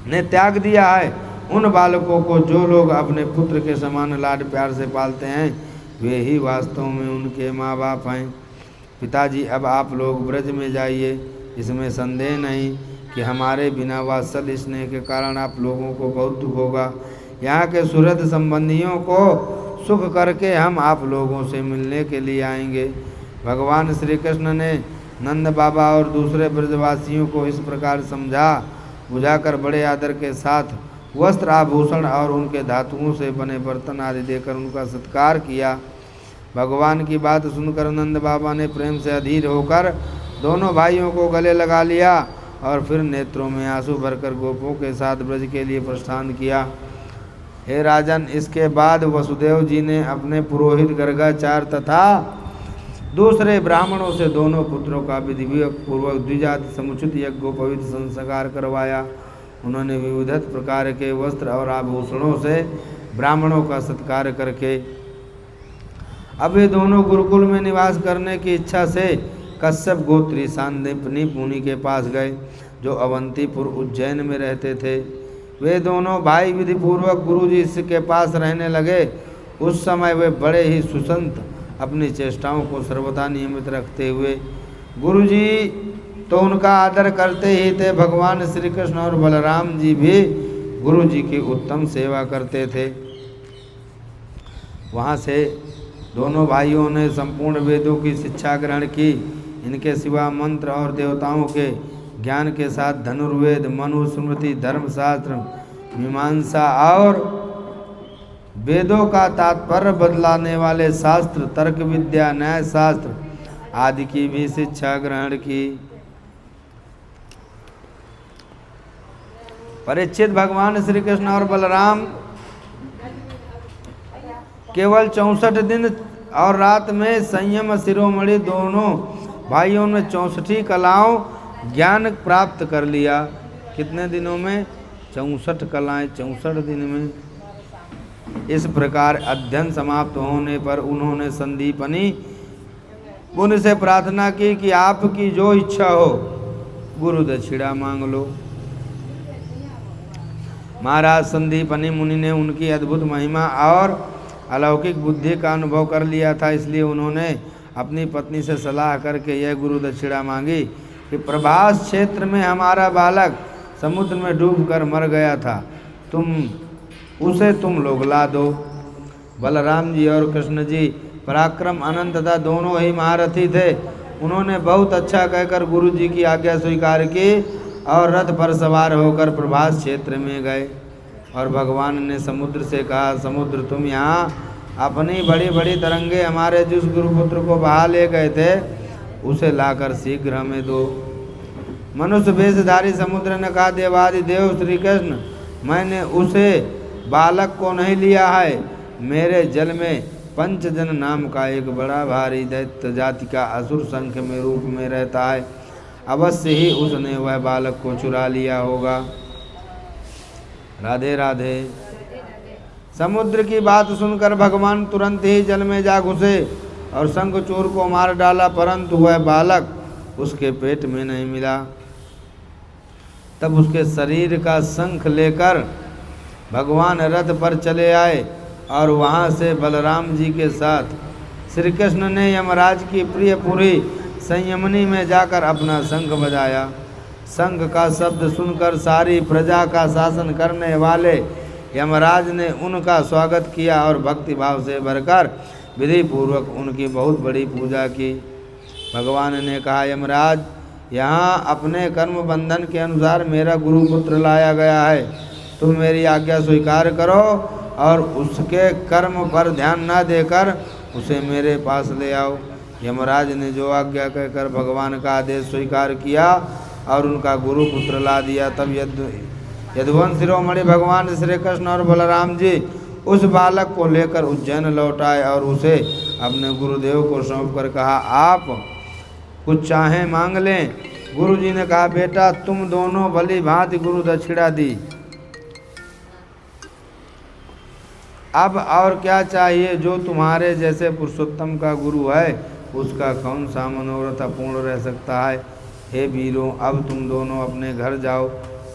ने त्याग दिया है, उन बालकों को जो लोग अपने पुत्र के समान लाड प्यार से पालते हैं वे ही वास्तव में उनके माँ बाप हैं। पिताजी, अब आप लोग ब्रज में जाइए। इसमें संदेह नहीं कि हमारे बिना वात्सल्य स्नेह के कारण आप लोगों को बहुत दुख होगा। यहाँ के सुहृद संबंधियों को सुख करके हम आप लोगों से मिलने के लिए आएंगे। भगवान श्री कृष्ण ने नंद बाबा और दूसरे ब्रजवासियों को इस प्रकार समझा बुझाकर बड़े आदर के साथ वस्त्र आभूषण और उनके धातुओं से बने बर्तन आदि देकर उनका सत्कार किया। भगवान की बात सुनकर नंद बाबा ने प्रेम से अधीर होकर दोनों भाइयों को गले लगा लिया और फिर नेत्रों में आंसू भरकर गोपों के साथ ब्रज के लिए प्रस्थान किया। हे राजन, इसके बाद वसुदेव जी ने अपने पुरोहित गर्गाचार्य तथा दूसरे ब्राह्मणों से दोनों पुत्रों का विधि पूर्वक द्विजाति समुचित यज्ञोपवीत संस्कार करवाया। उन्होंने विविध प्रकार के वस्त्र और आभूषणों से ब्राह्मणों का सत्कार करके अब ये दोनों गुरुकुल में निवास करने की इच्छा से कश्यप गोत्री सांदीपनी मुनि के पास गए, जो अवंतीपुर उज्जैन में रहते थे। वे दोनों भाई विधि पूर्वक गुरु जी के पास रहने लगे। उस समय वे बड़े ही सुसंत अपनी चेष्टाओं को सर्वदा नियमित रखते हुए गुरु जी तो उनका आदर करते ही थे। भगवान श्री कृष्ण और बलराम जी भी गुरु जी की उत्तम सेवा करते थे। वहाँ से दोनों भाइयों ने संपूर्ण वेदों की शिक्षा ग्रहण की। इनके सिवा मंत्र और देवताओं के ज्ञान के साथ धनुर्वेद, मनुस्मृति, धर्मशास्त्र, मीमांसा और वेदों का तात्पर्य बदलाने वाले शास्त्र, तर्क विद्या, न्याय शास्त्र आदि की भी शिक्षा ग्रहण की। परीक्षित, भगवान श्री कृष्ण और बलराम केवल 64 दिन और रात में संयम शिरोमणि दोनों भाइयों ने 64 कलाओं ज्ञान प्राप्त कर लिया। कितने दिनों में? 64 कलाएं 64 दिन में। इस प्रकार अध्ययन समाप्त होने पर उन्होंने संदीपनी मुनि से प्रार्थना की कि आपकी जो इच्छा हो गुरु दक्षिणा मांग लो। महाराज संदीपनी मुनि ने उनकी अद्भुत महिमा और अलौकिक बुद्धि का अनुभव कर लिया था, इसलिए उन्होंने अपनी पत्नी से सलाह करके यह गुरु दक्षिणा मांगी कि प्रभास क्षेत्र में हमारा बालक समुद्र में डूबकर मर गया था, तुम लोग ला दो। बलराम जी और कृष्ण जी पराक्रम अनंत तथा दोनों ही महारथी थे। उन्होंने बहुत अच्छा कहकर गुरु जी की आज्ञा स्वीकार की और रथ पर सवार होकर प्रभास क्षेत्र में गए। और भगवान ने समुद्र से कहा, समुद्र तुम यहाँ अपनी बड़ी बड़ी तरंगे हमारे जिस गुरुपुत्र को बहा ले गए थे उसे लाकर शीघ्र हमें दो। मनुष्य वेशधारी समुद्र ने कहा, देवादि देव श्री कृष्ण, मैंने उसे बालक को नहीं लिया है। मेरे जल में पंचजन नाम का एक बड़ा भारी दैत्य जाति का असुर संख्य में रूप में रहता है, अवश्य ही उसने वह बालक को चुरा लिया होगा। राधे राधे। समुद्र की बात सुनकर भगवान तुरंत ही जल में जा घुसे और शंखचूर को मार डाला, परंतु वह बालक उसके पेट में नहीं मिला। तब उसके शरीर का शंख लेकर भगवान रथ पर चले आए और वहाँ से बलराम जी के साथ श्री कृष्ण ने यमराज की प्रिय पुरी संयमनी में जाकर अपना शंख बजाया। शंख का शब्द सुनकर सारी प्रजा का शासन करने वाले यमराज ने उनका स्वागत किया और भक्ति भाव से भरकर विधि पूर्वक उनकी बहुत बड़ी पूजा की। भगवान ने कहा, यमराज, यहाँ अपने कर्म बंधन के अनुसार मेरा गुरुपुत्र लाया गया है, तुम मेरी आज्ञा स्वीकार करो और उसके कर्म पर ध्यान न देकर उसे मेरे पास ले आओ। यमराज ने जो आज्ञा कहकर भगवान का आदेश स्वीकार किया और उनका गुरुपुत्र ला दिया। तब यदुवंश शिरोमणि भगवान श्री कृष्ण और बलराम जी उस बालक को लेकर उज्जैन लौट आए और उसे अपने गुरुदेव को सौंप कर कहा, आप कुछ चाहें मांग लें। गुरु जी ने कहा, बेटा, तुम दोनों भली भांति गुरु दक्षिणा दी, अब और क्या चाहिए? जो तुम्हारे जैसे पुरुषोत्तम का गुरु है उसका कौन सा मनोरथ अपूर्ण रह सकता है। हे वीरों, अब तुम दोनों अपने घर जाओ,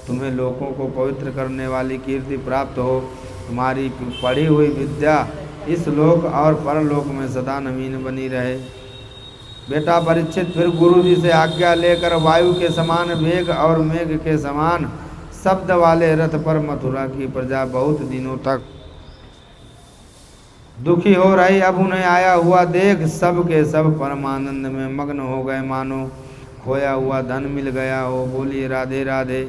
तुम्हें लोगों को पवित्र करने वाली कीर्ति प्राप्त हो। तुम्हारी पढ़ी हुई विद्या इस लोक और परलोक में सदा नवीन बनी रहे। बेटा परीक्षित फिर गुरु जी से आज्ञा लेकर वायु के समान वेग और मेघ के समान शब्द वाले रथ पर मथुरा की प्रजा बहुत दिनों तक दुखी हो रही। अब उन्हें आया हुआ देख सब के सब परमानंद में मग्न हो गए, मानो खोया हुआ धन मिल गया हो। बोलिए राधे राधे।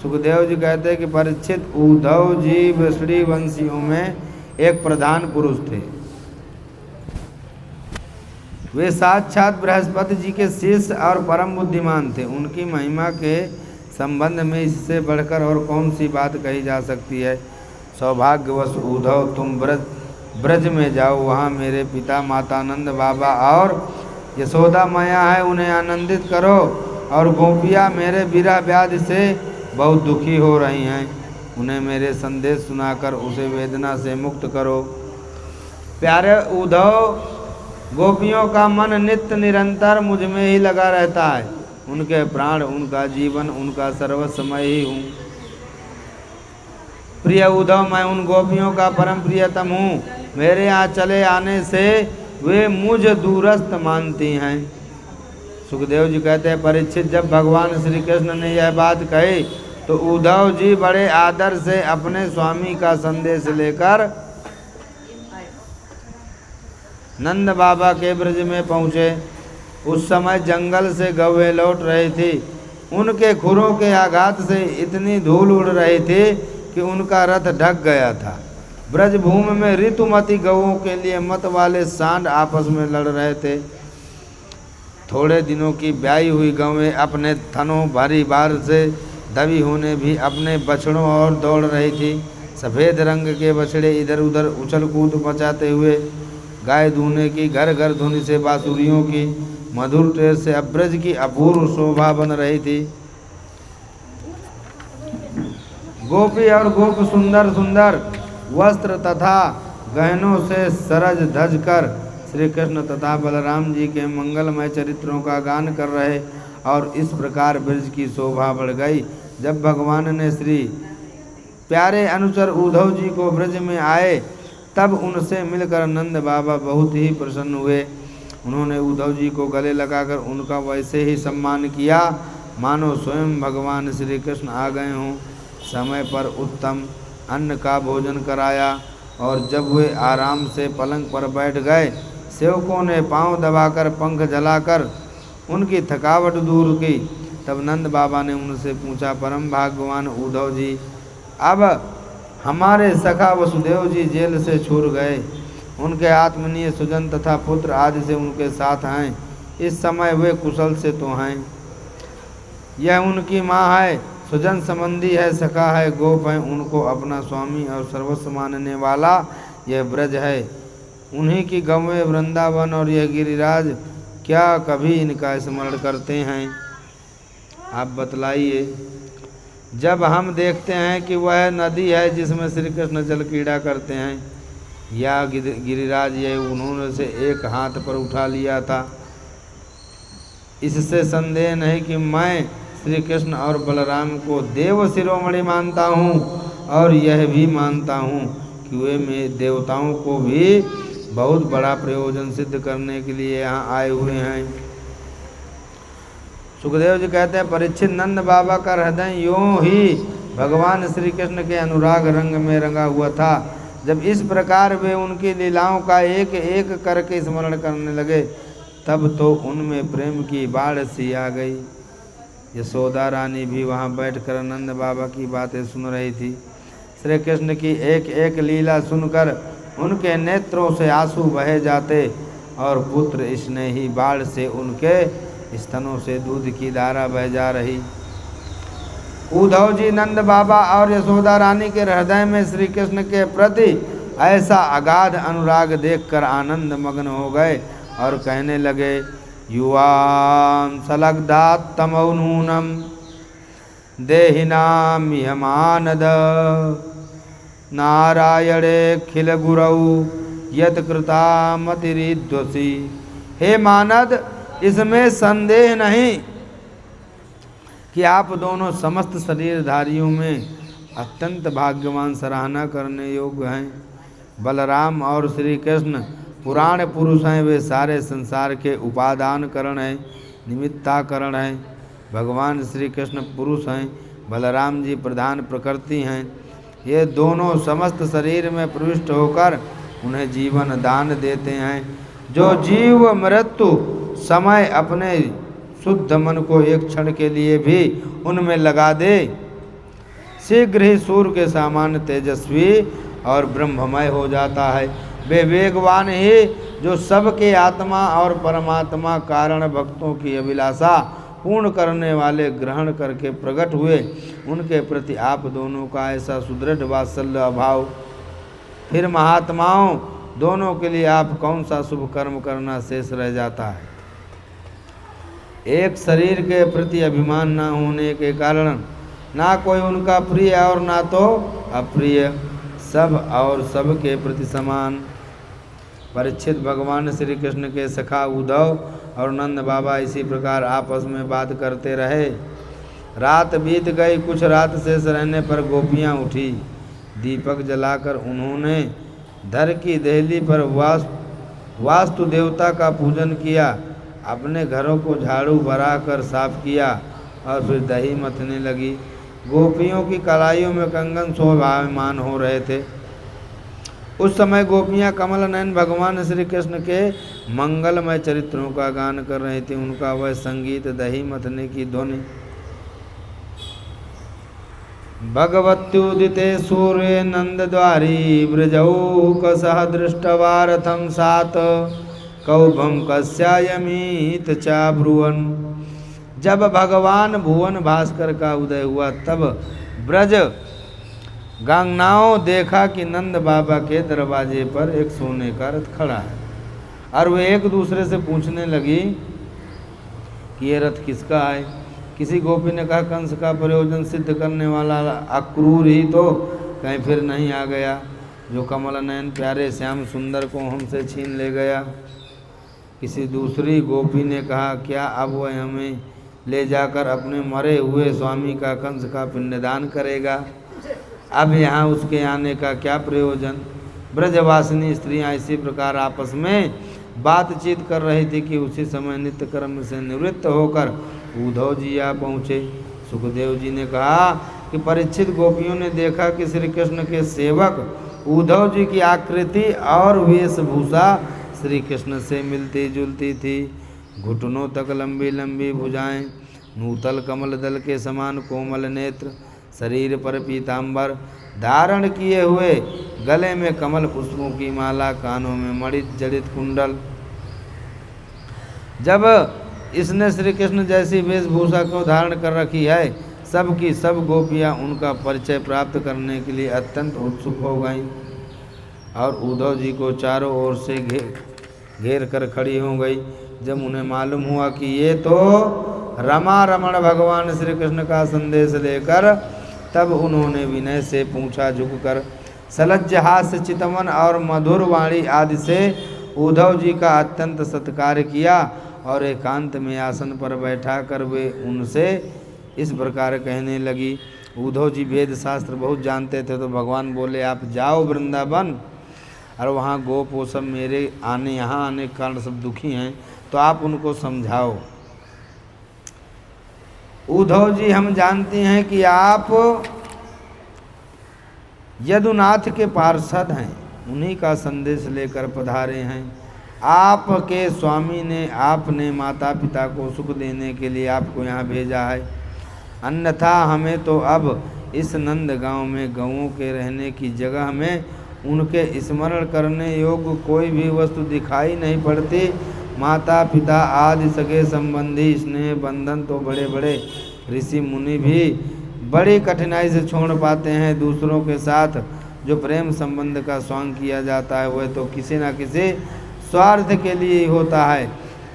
सुखदेव जी कहते हैं कि परीक्षित, उद्धव जी वृषणी वंशियों में एक प्रधान पुरुष थे। वे साक्षात बृहस्पति जी के शिष्य और परम बुद्धिमान थे। उनकी महिमा के संबंध में इससे बढ़कर और कौन सी बात कही जा सकती है। सौभाग्यवश उद्धव तुम ब्रज में जाओ, वहाँ मेरे पिता माता नंद बाबा और यशोदा मैया है, उन्हें आनंदित करो। और गोपियाँ मेरे विरह व्याधि से बहुत दुखी हो रही हैं, उन्हें मेरे संदेश सुनाकर उसे वेदना से मुक्त करो। प्यारे उद्धव, गोपियों का मन नित्य निरंतर मुझ में ही लगा रहता है, उनके प्राण, उनका जीवन, उनका सर्वस्व मैं ही हूँ। प्रिय उद्धव, मैं उन गोपियों का परम प्रियतम हूँ, मेरे यहाँ चले आने से वे मुझ दूरस्थ मानती हैं। सुखदेव जी कहते हैं, परीक्षित, जब भगवान श्री कृष्ण ने यह बात कही तो उद्धव जी बड़े आदर से अपने स्वामी का संदेश लेकर नंद बाबा के ब्रज में पहुँचे। उस समय जंगल से गौएं लौट रही थी, उनके खुरों के आघात से इतनी धूल उड़ रही थी कि उनका रथ ढक गया था। ब्रजभूमि में ऋतुमती गौओं के लिए मत वाले सांड आपस में लड़ रहे थे। थोड़े दिनों की ब्याई हुई गौएं अपने थनों भारी बार से दबी होने भी अपने बछड़ों और दौड़ रही थी। सफ़ेद रंग के बछड़े इधर उधर उछल कूद मचाते हुए गाय दूने की घर घर धुनी से बांसुरियों की मधुर टेर से अब्रज की अपूर्व शोभा बन रही थी। गोपी और गोप सुंदर सुंदर वस्त्र तथा गहनों से सरज धज कर श्री कृष्ण तथा बलराम जी के मंगलमय चरित्रों का गान कर रहे, और इस प्रकार ब्रज की शोभा बढ़ गई। जब भगवान ने श्री प्यारे अनुचर उद्धव जी को ब्रज में आए, तब उनसे मिलकर नंद बाबा बहुत ही प्रसन्न हुए। उन्होंने उद्धव जी को गले लगाकर उनका वैसे ही सम्मान किया मानो स्वयं भगवान श्री कृष्ण आ गए हों। समय पर उत्तम अन्न का भोजन कराया, और जब वे आराम से पलंग पर बैठ गए, सेवकों ने पांव दबाकर पंख जलाकर उनकी थकावट दूर की। तब नंद बाबा ने उनसे पूछा, परम भाग्यवान उद्धव जी, अब हमारे सखा वसुदेव जी जेल से छूट गए, उनके आत्मनीय सुजन तथा पुत्र आदि से उनके साथ हैं, इस समय वे कुशल से तो हैं। यह उनकी माँ है, सुजन संबंधी है, सखा है, गोप है, उनको अपना स्वामी और सर्वस्व मानने वाला यह ब्रज है। उन्हीं की गौएं वृंदावन और यह गिरिराज, क्या कभी इनका स्मरण करते हैं? आप बतलाइए। जब हम देखते हैं कि वह नदी है जिसमें श्री कृष्ण जल क्रीड़ा करते हैं, या गिरिराज ये उन्होंने से एक हाथ पर उठा लिया था, इससे संदेह नहीं कि मैं श्री कृष्ण और बलराम को देव शिरोमणि मानता हूँ, और यह भी मानता हूँ कि वे में देवताओं को भी बहुत बड़ा प्रयोजन सिद्ध करने के लिए यहाँ आए हुए हैं। सुखदेव जी कहते हैं, परीक्षित, नंद बाबा का हृदय यूँ ही भगवान श्री कृष्ण के अनुराग रंग में रंगा हुआ था। जब इस प्रकार वे उनकी लीलाओं का एक एक करके स्मरण करने लगे, तब तो उनमें प्रेम की बाढ़ सी आ गई। यशोदा रानी भी वहाँ बैठकर नंद बाबा की बातें सुन रही थी। श्री कृष्ण की एक एक लीला सुनकर उनके नेत्रों से आंसू बहे जाते, और पुत्र स्नेही बाढ़ से उनके स्तनों से दूध की धारा बह जा रही। उद्धव जी नंद बाबा और यशोदा रानी के हृदय में श्री कृष्ण के प्रति ऐसा अगाध अनुराग देखकर आनंद मग्न हो गए और कहने लगे, युवां सलग्धात् तमौनूनम देहिनाम यमानद नारायणे खिल गुरौ यत कृतामतिरिद्वसी। हे मानद, इसमें संदेह नहीं कि आप दोनों समस्त शरीरधारियों में अत्यंत भाग्यवान, सराहना करने योग्य हैं। बलराम और श्री कृष्ण पुराण पुरुष हैं, वे सारे संसार के उपादान कारण हैं, निमित्ताकरण हैं। भगवान श्री कृष्ण पुरुष हैं, बलराम जी प्रधान प्रकृति हैं। ये दोनों समस्त शरीर में प्रविष्ट होकर उन्हें जीवन दान देते हैं। जो जीव मृत्यु समय अपने शुद्ध मन को एक क्षण के लिए भी उनमें लगा दे, शीघ्र ही सूर्य के समान तेजस्वी और ब्रह्ममय हो जाता है। वे वेगवान ही जो सबके आत्मा और परमात्मा कारण भक्तों की अभिलाषा पूर्ण करने वाले ग्रहण करके प्रकट हुए, उनके प्रति आप दोनों का ऐसा सुदृढ़ वात्सल्य अभाव। फिर महात्माओं, दोनों के लिए आप कौन सा शुभ कर्म करना शेष रह जाता है। एक शरीर के प्रति अभिमान न होने के कारण ना कोई उनका प्रिय और ना तो अप्रिय, सब और सब के प्रति समान। परीक्षित भगवान श्री कृष्ण के सखा उद्धव और नंद बाबा इसी प्रकार आपस में बात करते रहे। रात बीत गई। कुछ रात शेष रहने पर गोपियाँ उठी। दीपक जलाकर उन्होंने धर की देहली पर वास्तु देवता का पूजन किया, अपने घरों को झाड़ू बराकर साफ किया और फिर दही मथने लगी। गोपियों की कलाइयों में कंगन शोभायमान हो रहे थे। उस समय गोपियाँ कमल नयन भगवान श्री कृष्ण के मंगलमय चरित्रों का गान कर रही थी। उनका वह संगीत, दही मथने की ध्वनि, भगवत्युदिते सूर्ये नंदद्वारी ब्रजौकसः दृष्टवारथं सात कौभम कस्यायमीत चाब्रुवन। जब भगवान भुवन भास्कर का उदय हुआ तब ब्रज गांगनाओं देखा कि नंद बाबा के दरवाजे पर एक सोने का रथ खड़ा है और वे एक दूसरे से पूछने लगी कि ये रथ किसका है। किसी गोपी ने कहा कंस का प्रयोजन सिद्ध करने वाला अक्रूर ही तो कहीं फिर नहीं आ गया, जो कमल नयन प्यारे श्याम सुंदर को हमसे छीन ले गया। किसी दूसरी गोपी ने कहा क्या अब वह हमें ले जाकर अपने मरे हुए स्वामी का कंस का पिंडदान करेगा, अब यहाँ उसके आने का क्या प्रयोजन। ब्रजवासिनी स्त्रियाँ इसी प्रकार आपस में बातचीत कर रही थी कि उसी समय नित्य कर्म से निवृत्त होकर उद्धव जी आ पहुँचे। सुखदेव जी ने कहा कि परीक्षित गोपियों ने देखा कि श्री कृष्ण के सेवक उद्धव जी की आकृति और वेशभूषा श्री कृष्ण से मिलती जुलती थी। घुटनों तक लंबी लंबी भुजाएं, नूतल कमल दल के समान कोमल नेत्र, शरीर पर पीतांबर धारण किए हुए, गले में कमल पुष्पों की माला, कानों में मणि जड़ित कुंडल। जब इसने श्री कृष्ण जैसी वेशभूषा को धारण कर रखी है, सब की सब गोपियाँ उनका परिचय प्राप्त करने के लिए अत्यंत उत्सुक हो गईं और उद्धव जी को चारों ओर से घेर कर खड़ी हो गई। जब उन्हें मालूम हुआ कि ये तो रमा रमण भगवान श्री कृष्ण का संदेश लेकर, तब उन्होंने विनय से पूछा झुककर, सलज्ज हास्य चितवन और मधुर वाणी आदि से उद्धव जी का अत्यंत सत्कार किया और एकांत में आसन पर बैठा कर वे उनसे इस प्रकार कहने लगी। उद्धव जी वेद शास्त्र बहुत जानते थे, तो भगवान बोले आप जाओ वृंदावन और वहाँ गोप वो सब मेरे यहाँ आने के कारण सब दुखी हैं, तो आप उनको समझाओ। उद्धव जी हम जानते हैं कि आप यदुनाथ के पार्षद हैं, उन्हीं का संदेश लेकर पधारे हैं। आपके स्वामी ने आपने माता पिता को सुख देने के लिए आपको यहाँ भेजा है, अन्यथा हमें तो अब इस नंद गांव में गौओं के रहने की जगह में उनके स्मरण करने योग्य कोई भी वस्तु दिखाई नहीं पड़ती। माता पिता आदि सगे संबंधी स्नेह बंधन तो बड़े बड़े ऋषि मुनि भी बड़ी कठिनाई से छोड़ पाते हैं। दूसरों के साथ जो प्रेम संबंध का स्वांग किया जाता है वह तो किसी न किसी स्वार्थ के लिए ही होता है।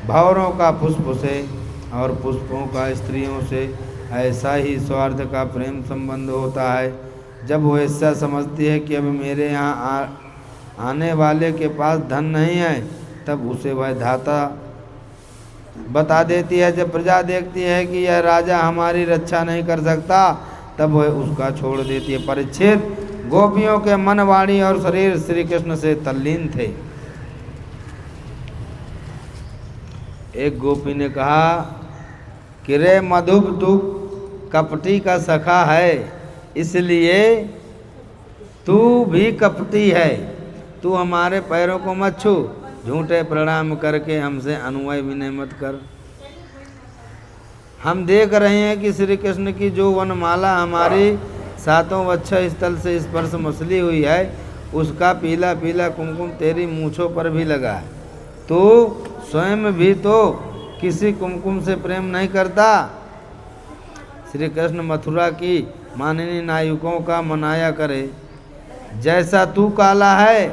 भंवरों का पुष्प से और पुष्पों का स्त्रियों से ऐसा ही स्वार्थ का प्रेम संबंध होता है। जब वो ऐसा समझती है कि अब मेरे यहाँ आने वाले के पास धन नहीं है, तब उसे वह धाता बता देती है। जब प्रजा देखती है कि यह राजा हमारी रक्षा नहीं कर सकता, तब वह उसका छोड़ देती है। परीक्षित गोपियों के मन, वाणी और शरीर श्री कृष्ण से तल्लीन थे। एक गोपी ने कहा कि रे मधुप, तू कपटी का सखा है, इसलिए तू भी कपटी है। तू हमारे पैरों को मत छू, झूठे प्रणाम करके हमसे अनुनय विनय मत कर। हम देख रहे हैं कि श्री कृष्ण की जो वनमाला हमारी सातों वत्स स्थल से स्पर्श मसली हुई है, उसका पीला पीला कुमकुम तेरी मूँछों पर भी लगा है। तो स्वयं भी तो किसी कुमकुम से प्रेम नहीं करता। श्री कृष्ण मथुरा की माननीय नायकों का मनाया करे। जैसा तू काला है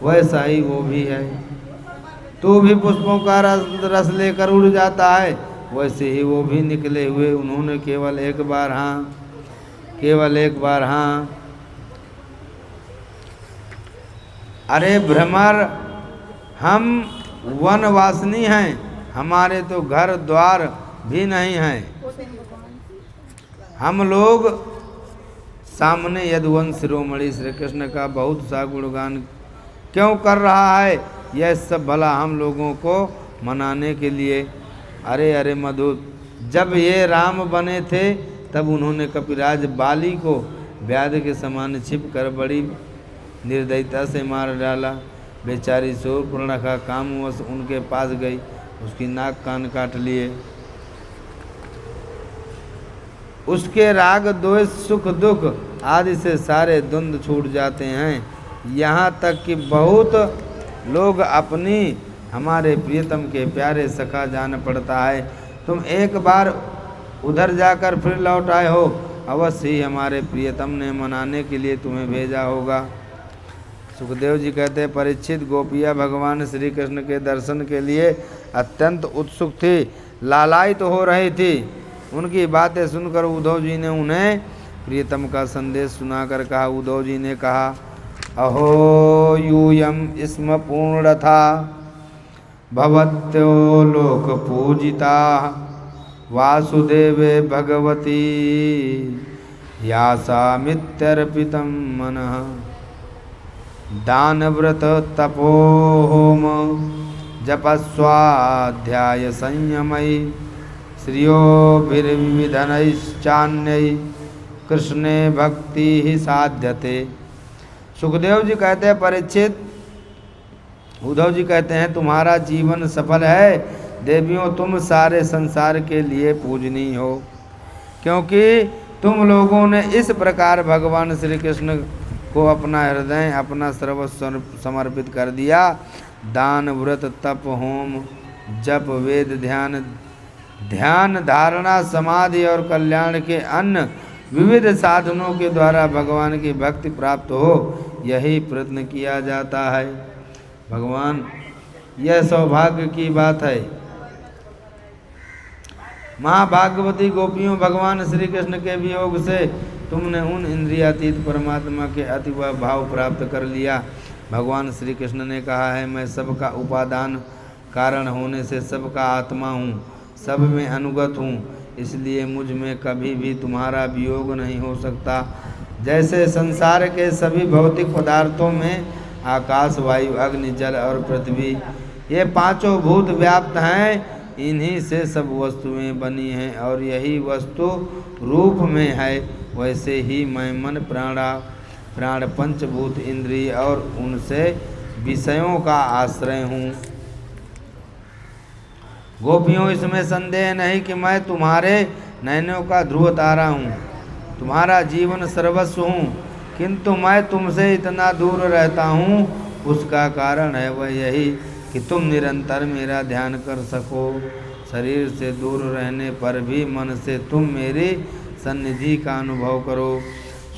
वैसा ही वो भी है। तू भी पुष्पों का रस लेकर उड़ जाता है, वैसे ही वो भी निकले हुए। उन्होंने केवल एक बार हाँ। अरे भ्रमर, हम वनवासिनी हैं, हमारे तो घर द्वार भी नहीं हैं। हम लोग सामने यदुवंश शिरोमणि श्री कृष्ण का बहुत सा गुणगान क्यों कर रहा है? यह सब भला हम लोगों को मनाने के लिए। अरे मधु, जब ये राम बने थे तब उन्होंने कपिराज बाली को व्याध के समान छिप कर बड़ी निर्दयता से मार डाला। बेचारी शूर्पणखा कामवश उनके पास गई, उसकी नाक कान काट लिए। उसके राग द्वेष सुख दुख आदि से सारे द्वंद्व छूट जाते हैं। यहाँ तक कि बहुत लोग अपनी हमारे प्रियतम के प्यारे सखा जान पड़ता है। तुम एक बार उधर जाकर फिर लौट आए हो, अवश्य ही हमारे प्रियतम ने मनाने के लिए तुम्हें भेजा होगा। सुखदेव जी कहते हैं, परीक्षित गोपियाँ भगवान श्री कृष्ण के दर्शन के लिए अत्यंत उत्सुक थी, लालायित हो रही थी। उनकी बातें सुनकर उद्धव जी ने उन्हें प्रियतम का संदेश सुनाकर कहा। उद्धव जी ने कहा, अहो यूयम स्म पूर्णथा भवत्यो लोक पूजिता वासुदेवे भगवती यासामित्यर्पितं मनः दानव्रत तपोहोम जपस्वाध्याय संयमई श्रियोभिर्विधनैश्चान्यै कृष्णे भक्ति ही साध्यते। सुखदेव जी कहते हैं, परीक्षित, उद्धव जी कहते हैं, तुम्हारा जीवन सफल है। देवियों, तुम सारे संसार के लिए पूजनीय हो, क्योंकि तुम लोगों ने इस प्रकार भगवान श्री कृष्ण को अपना हृदय, अपना सर्वस्व समर्पित कर दिया। दान, व्रत, तप, होम, जप, वेद, ध्यान, धारणा, समाधि और कल्याण के अन्य विविध साधनों के द्वारा भगवान की भक्ति प्राप्त हो, यही प्रयत्न किया जाता है। भगवान, यह सौभाग्य की बात है। महाभागवती गोपियों, भगवान श्री कृष्ण के वियोग से तुमने उन इंद्रियातीत परमात्मा के अतिव भाव प्राप्त कर लिया। भगवान श्री कृष्ण ने कहा है, मैं सबका उपादान कारण होने से सबका आत्मा हूँ, सब में अनुगत हूँ, इसलिए मुझ में कभी भी तुम्हारा वियोग नहीं हो सकता। जैसे संसार के सभी भौतिक पदार्थों में आकाश, वायु, अग्नि, जल और पृथ्वी, ये पांचों भूत व्याप्त हैं, इन्हीं से सब वस्तुएं बनी हैं और यही वस्तु रूप में है, वैसे ही मैं मन, प्राण, पंचभूत, इंद्रिय और उनसे विषयों का आश्रय हूँ। गोपियों, इसमें संदेह नहीं कि मैं तुम्हारे नयनों का ध्रुव तारा हूँ, तुम्हारा जीवन सर्वस्व हूँ, किंतु मैं तुमसे इतना दूर रहता हूँ, उसका कारण है वह यही कि तुम निरंतर मेरा ध्यान कर सको। शरीर से दूर रहने पर भी मन से तुम मेरी सन्निधि का अनुभव करो।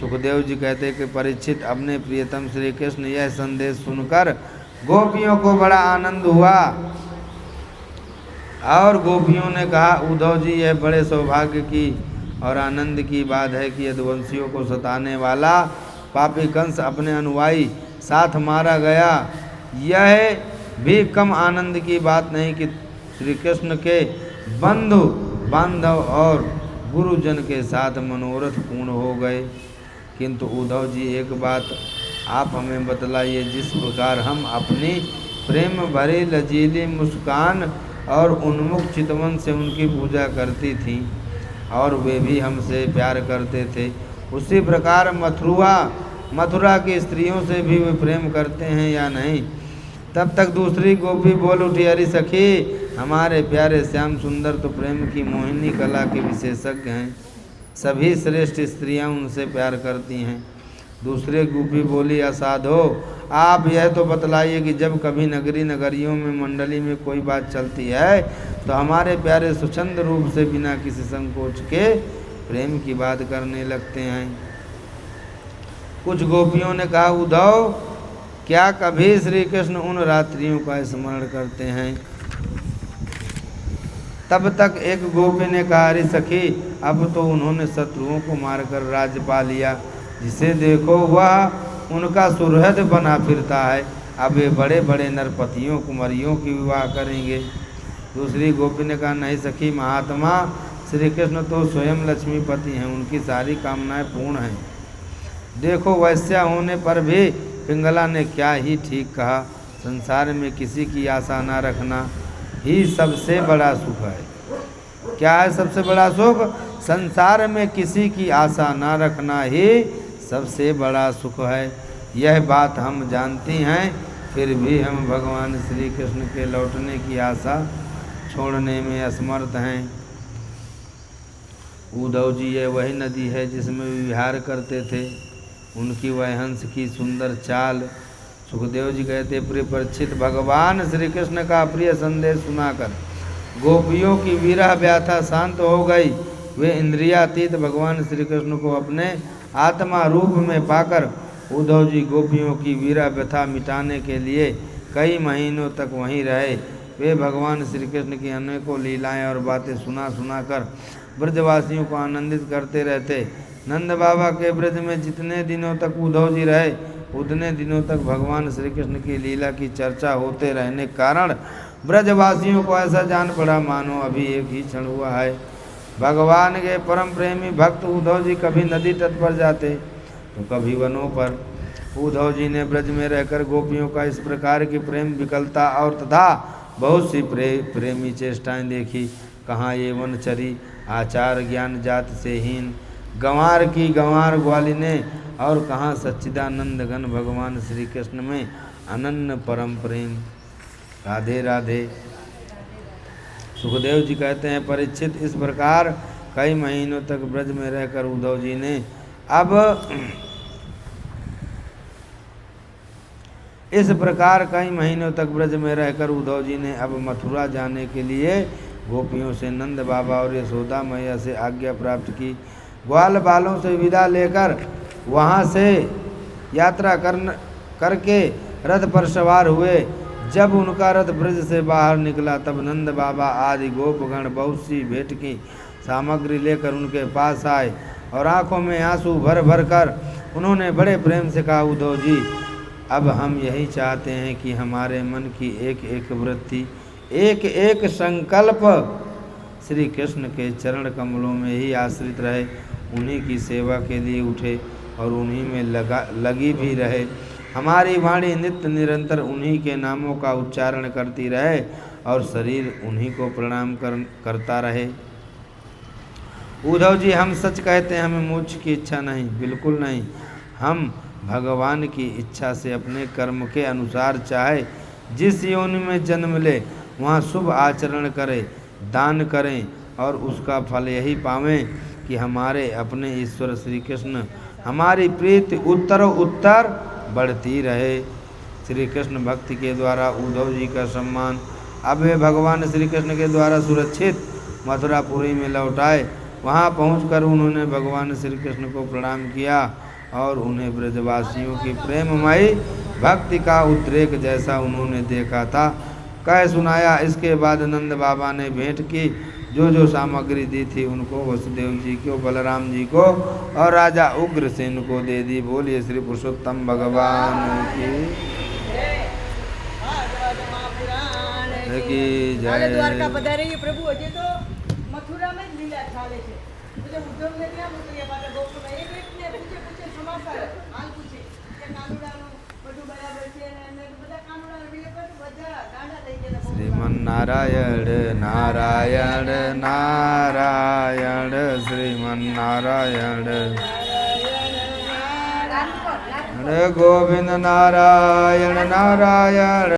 सुखदेव जी कहते कि परीक्षित, अपने प्रियतम श्री कृष्ण यह संदेश सुनकर गोपियों को बड़ा आनंद हुआ और गोपियों ने कहा, उद्धव जी, यह बड़े सौभाग्य की और आनंद की बात है कि यदुवंशियों को सताने वाला पापी कंस अपने अनुयायी साथ मारा गया। यह भी कम आनंद की बात नहीं कि श्री कृष्ण के बंधु बांधव और गुरुजन के साथ मनोरथ पूर्ण हो गए। किंतु उद्धव जी, एक बात आप हमें बतलाइए, जिस प्रकार हम अपनी प्रेम भरी लजीली मुस्कान और उन्मुख चितवन से उनकी पूजा करती थीं और वे भी हमसे प्यार करते थे, उसी प्रकार मथुरा की स्त्रियों से भी वे प्रेम करते हैं या नहीं? तब तक दूसरी गोपी बोल उठी, अरे सखी, हमारे प्यारे श्याम सुंदर तो प्रेम की मोहिनी कला के विशेषज्ञ हैं, सभी श्रेष्ठ स्त्रियां उनसे प्यार करती हैं। दूसरे गोपी बोली, असाधो, आप यह तो बतलाइए कि जब कभी नगरियों में मंडली में कोई बात चलती है तो हमारे प्यारे स्वच्छंद रूप से बिना किसी संकोच के प्रेम की बात करने लगते हैं। कुछ गोपियों ने कहा, उद्धव, क्या कभी श्री कृष्ण उन रात्रियों का स्मरण करते हैं? तब तक एक गोपी ने कहा, अरे सखी, अब तो उन्होंने शत्रुओं को मारकर राज्य पा लिया, जिसे देखो वह उनका सुहृद बना फिरता है। अब वे बड़े बड़े नरपतियों कुंवरियों की विवाह करेंगे। दूसरी गोपी ने कहा, नहीं सखी महात्मा, श्री कृष्ण तो स्वयं लक्ष्मीपति हैं, उनकी सारी कामनाएं पूर्ण हैं। देखो वैश्या होने पर भी पिंगला ने क्या ही ठीक कहा, संसार में किसी की आशा न रखना ही सबसे बड़ा सुख है। क्या है सबसे बड़ा सुख? संसार में किसी की आशा न रखना ही सबसे बड़ा सुख है। यह बात हम जानती हैं, फिर भी हम भगवान श्री कृष्ण के लौटने की आशा छोड़ने में असमर्थ हैं। उद्धव जी, यह वही नदी है जिसमें वे विहार करते थे, उनकी वह हंस की सुंदर चाल। सुखदेव जी कहते, प्रिय परीक्षित, भगवान श्री कृष्ण का प्रिय संदेश सुनाकर गोपियों की विरह व्याथा शांत हो गई। वे इंद्रियातीत भगवान श्री कृष्ण को अपने आत्मा रूप में पाकर उद्धव जी गोपियों की विरह व्यथा मिटाने के लिए कई महीनों तक वहीं रहे। वे भगवान श्री कृष्ण की अनेकों लीलाएं और बातें सुना कर ब्रजवासियों को आनंदित करते रहते। नंद बाबा के ब्रज में जितने दिनों तक उद्धव जी रहे, उतने दिनों तक भगवान श्री कृष्ण की लीला की चर्चा होते रहने के कारण ब्रजवासियों को ऐसा जान पड़ा मानो अभी एक ही क्षण हुआ है। भगवान के परम प्रेमी भक्त उद्धव जी कभी नदी तट पर जाते तो कभी वनों पर। उद्धव जी ने ब्रज में रहकर गोपियों का इस प्रकार की प्रेम विकलता और तथा बहुत सी प्रेमी चेष्टाएं देखी। कहाँ ये वनचरी आचार ज्ञान जात से हीन गंवार की गंवार ग्वालिने, और कहाँ सच्चिदानंद घन भगवान श्री कृष्ण में अनन्य परम प्रेम। राधे राधे। सुखदेव जी कहते हैं, परीक्षित, इस प्रकार कई महीनों तक ब्रज में रहकर उद्धव जी ने अब मथुरा जाने के लिए गोपियों से नंद बाबा और यशोदा मैया से आज्ञा प्राप्त की। ग्वाल बालों से विदा लेकर वहाँ से यात्रा करके रथ पर सवार हुए। जब उनका रथ ब्रज से बाहर निकला तब नंद बाबा आदि गोपगण बहुत सी भेंट की सामग्री लेकर उनके पास आए और आंखों में आंसू भर भर कर उन्होंने बड़े प्रेम से कहा, उद्धव जी, अब हम यही चाहते हैं कि हमारे मन की एक एक वृत्ति, एक एक संकल्प श्री कृष्ण के चरण कमलों में ही आश्रित रहे, उन्हीं की सेवा के लिए उठे और उन्हीं में लगी भी रहे। हमारी वाणी नित्य निरंतर उन्हीं के नामों का उच्चारण करती रहे और शरीर उन्हीं को प्रणाम करता रहे। उद्धव जी, हम सच कहते हैं, हमें मोक्ष की इच्छा नहीं, बिल्कुल नहीं। हम भगवान की इच्छा से अपने कर्म के अनुसार चाहे जिस योनि में जन्म ले वहाँ शुभ आचरण करें, दान करें और उसका फल यही पावें कि हमारे अपने ईश्वर श्री कृष्ण हमारी प्रीति उत्तर उत्तर बढ़ती रहे। श्री कृष्ण भक्ति के द्वारा उद्धव जी का सम्मान अब वे भगवान श्री कृष्ण के द्वारा सुरक्षित मथुरापुरी में लौट आए। वहाँ पहुंचकर उन्होंने भगवान श्री कृष्ण को प्रणाम किया और उन्हें ब्रजवासियों की प्रेममयी भक्ति का उद्रेक जैसा उन्होंने देखा था कह सुनाया। इसके बाद नंद बाबा ने भेंट की, जो सामग्री दी थी उनको वसुदेव जी को, बलराम जी को और राजा उग्रसेन को दे दी। बोलिए श्री पुरुषोत्तम भगवान की जय।
द्वारका पधारे प्रभु हजे तो मथुरा में लीला चाले छे। એટલે ઉદ્ધવ ને ત્યાં મોકલ્યા પાછા ગોકુળ માં એક ને પૂછે સમાચાર હાલ પૂછે કે કાનુડાનું બધું બરાબર છે ને એમને બધા કાનુડા વિલે પર બધા ગાંડા થઈ ગયા।
શ્રીમન નારાયણ નારાયણ નારાયણ શ્રીમન નારાયણ નારાયણ गोविंद नारायण नारायण।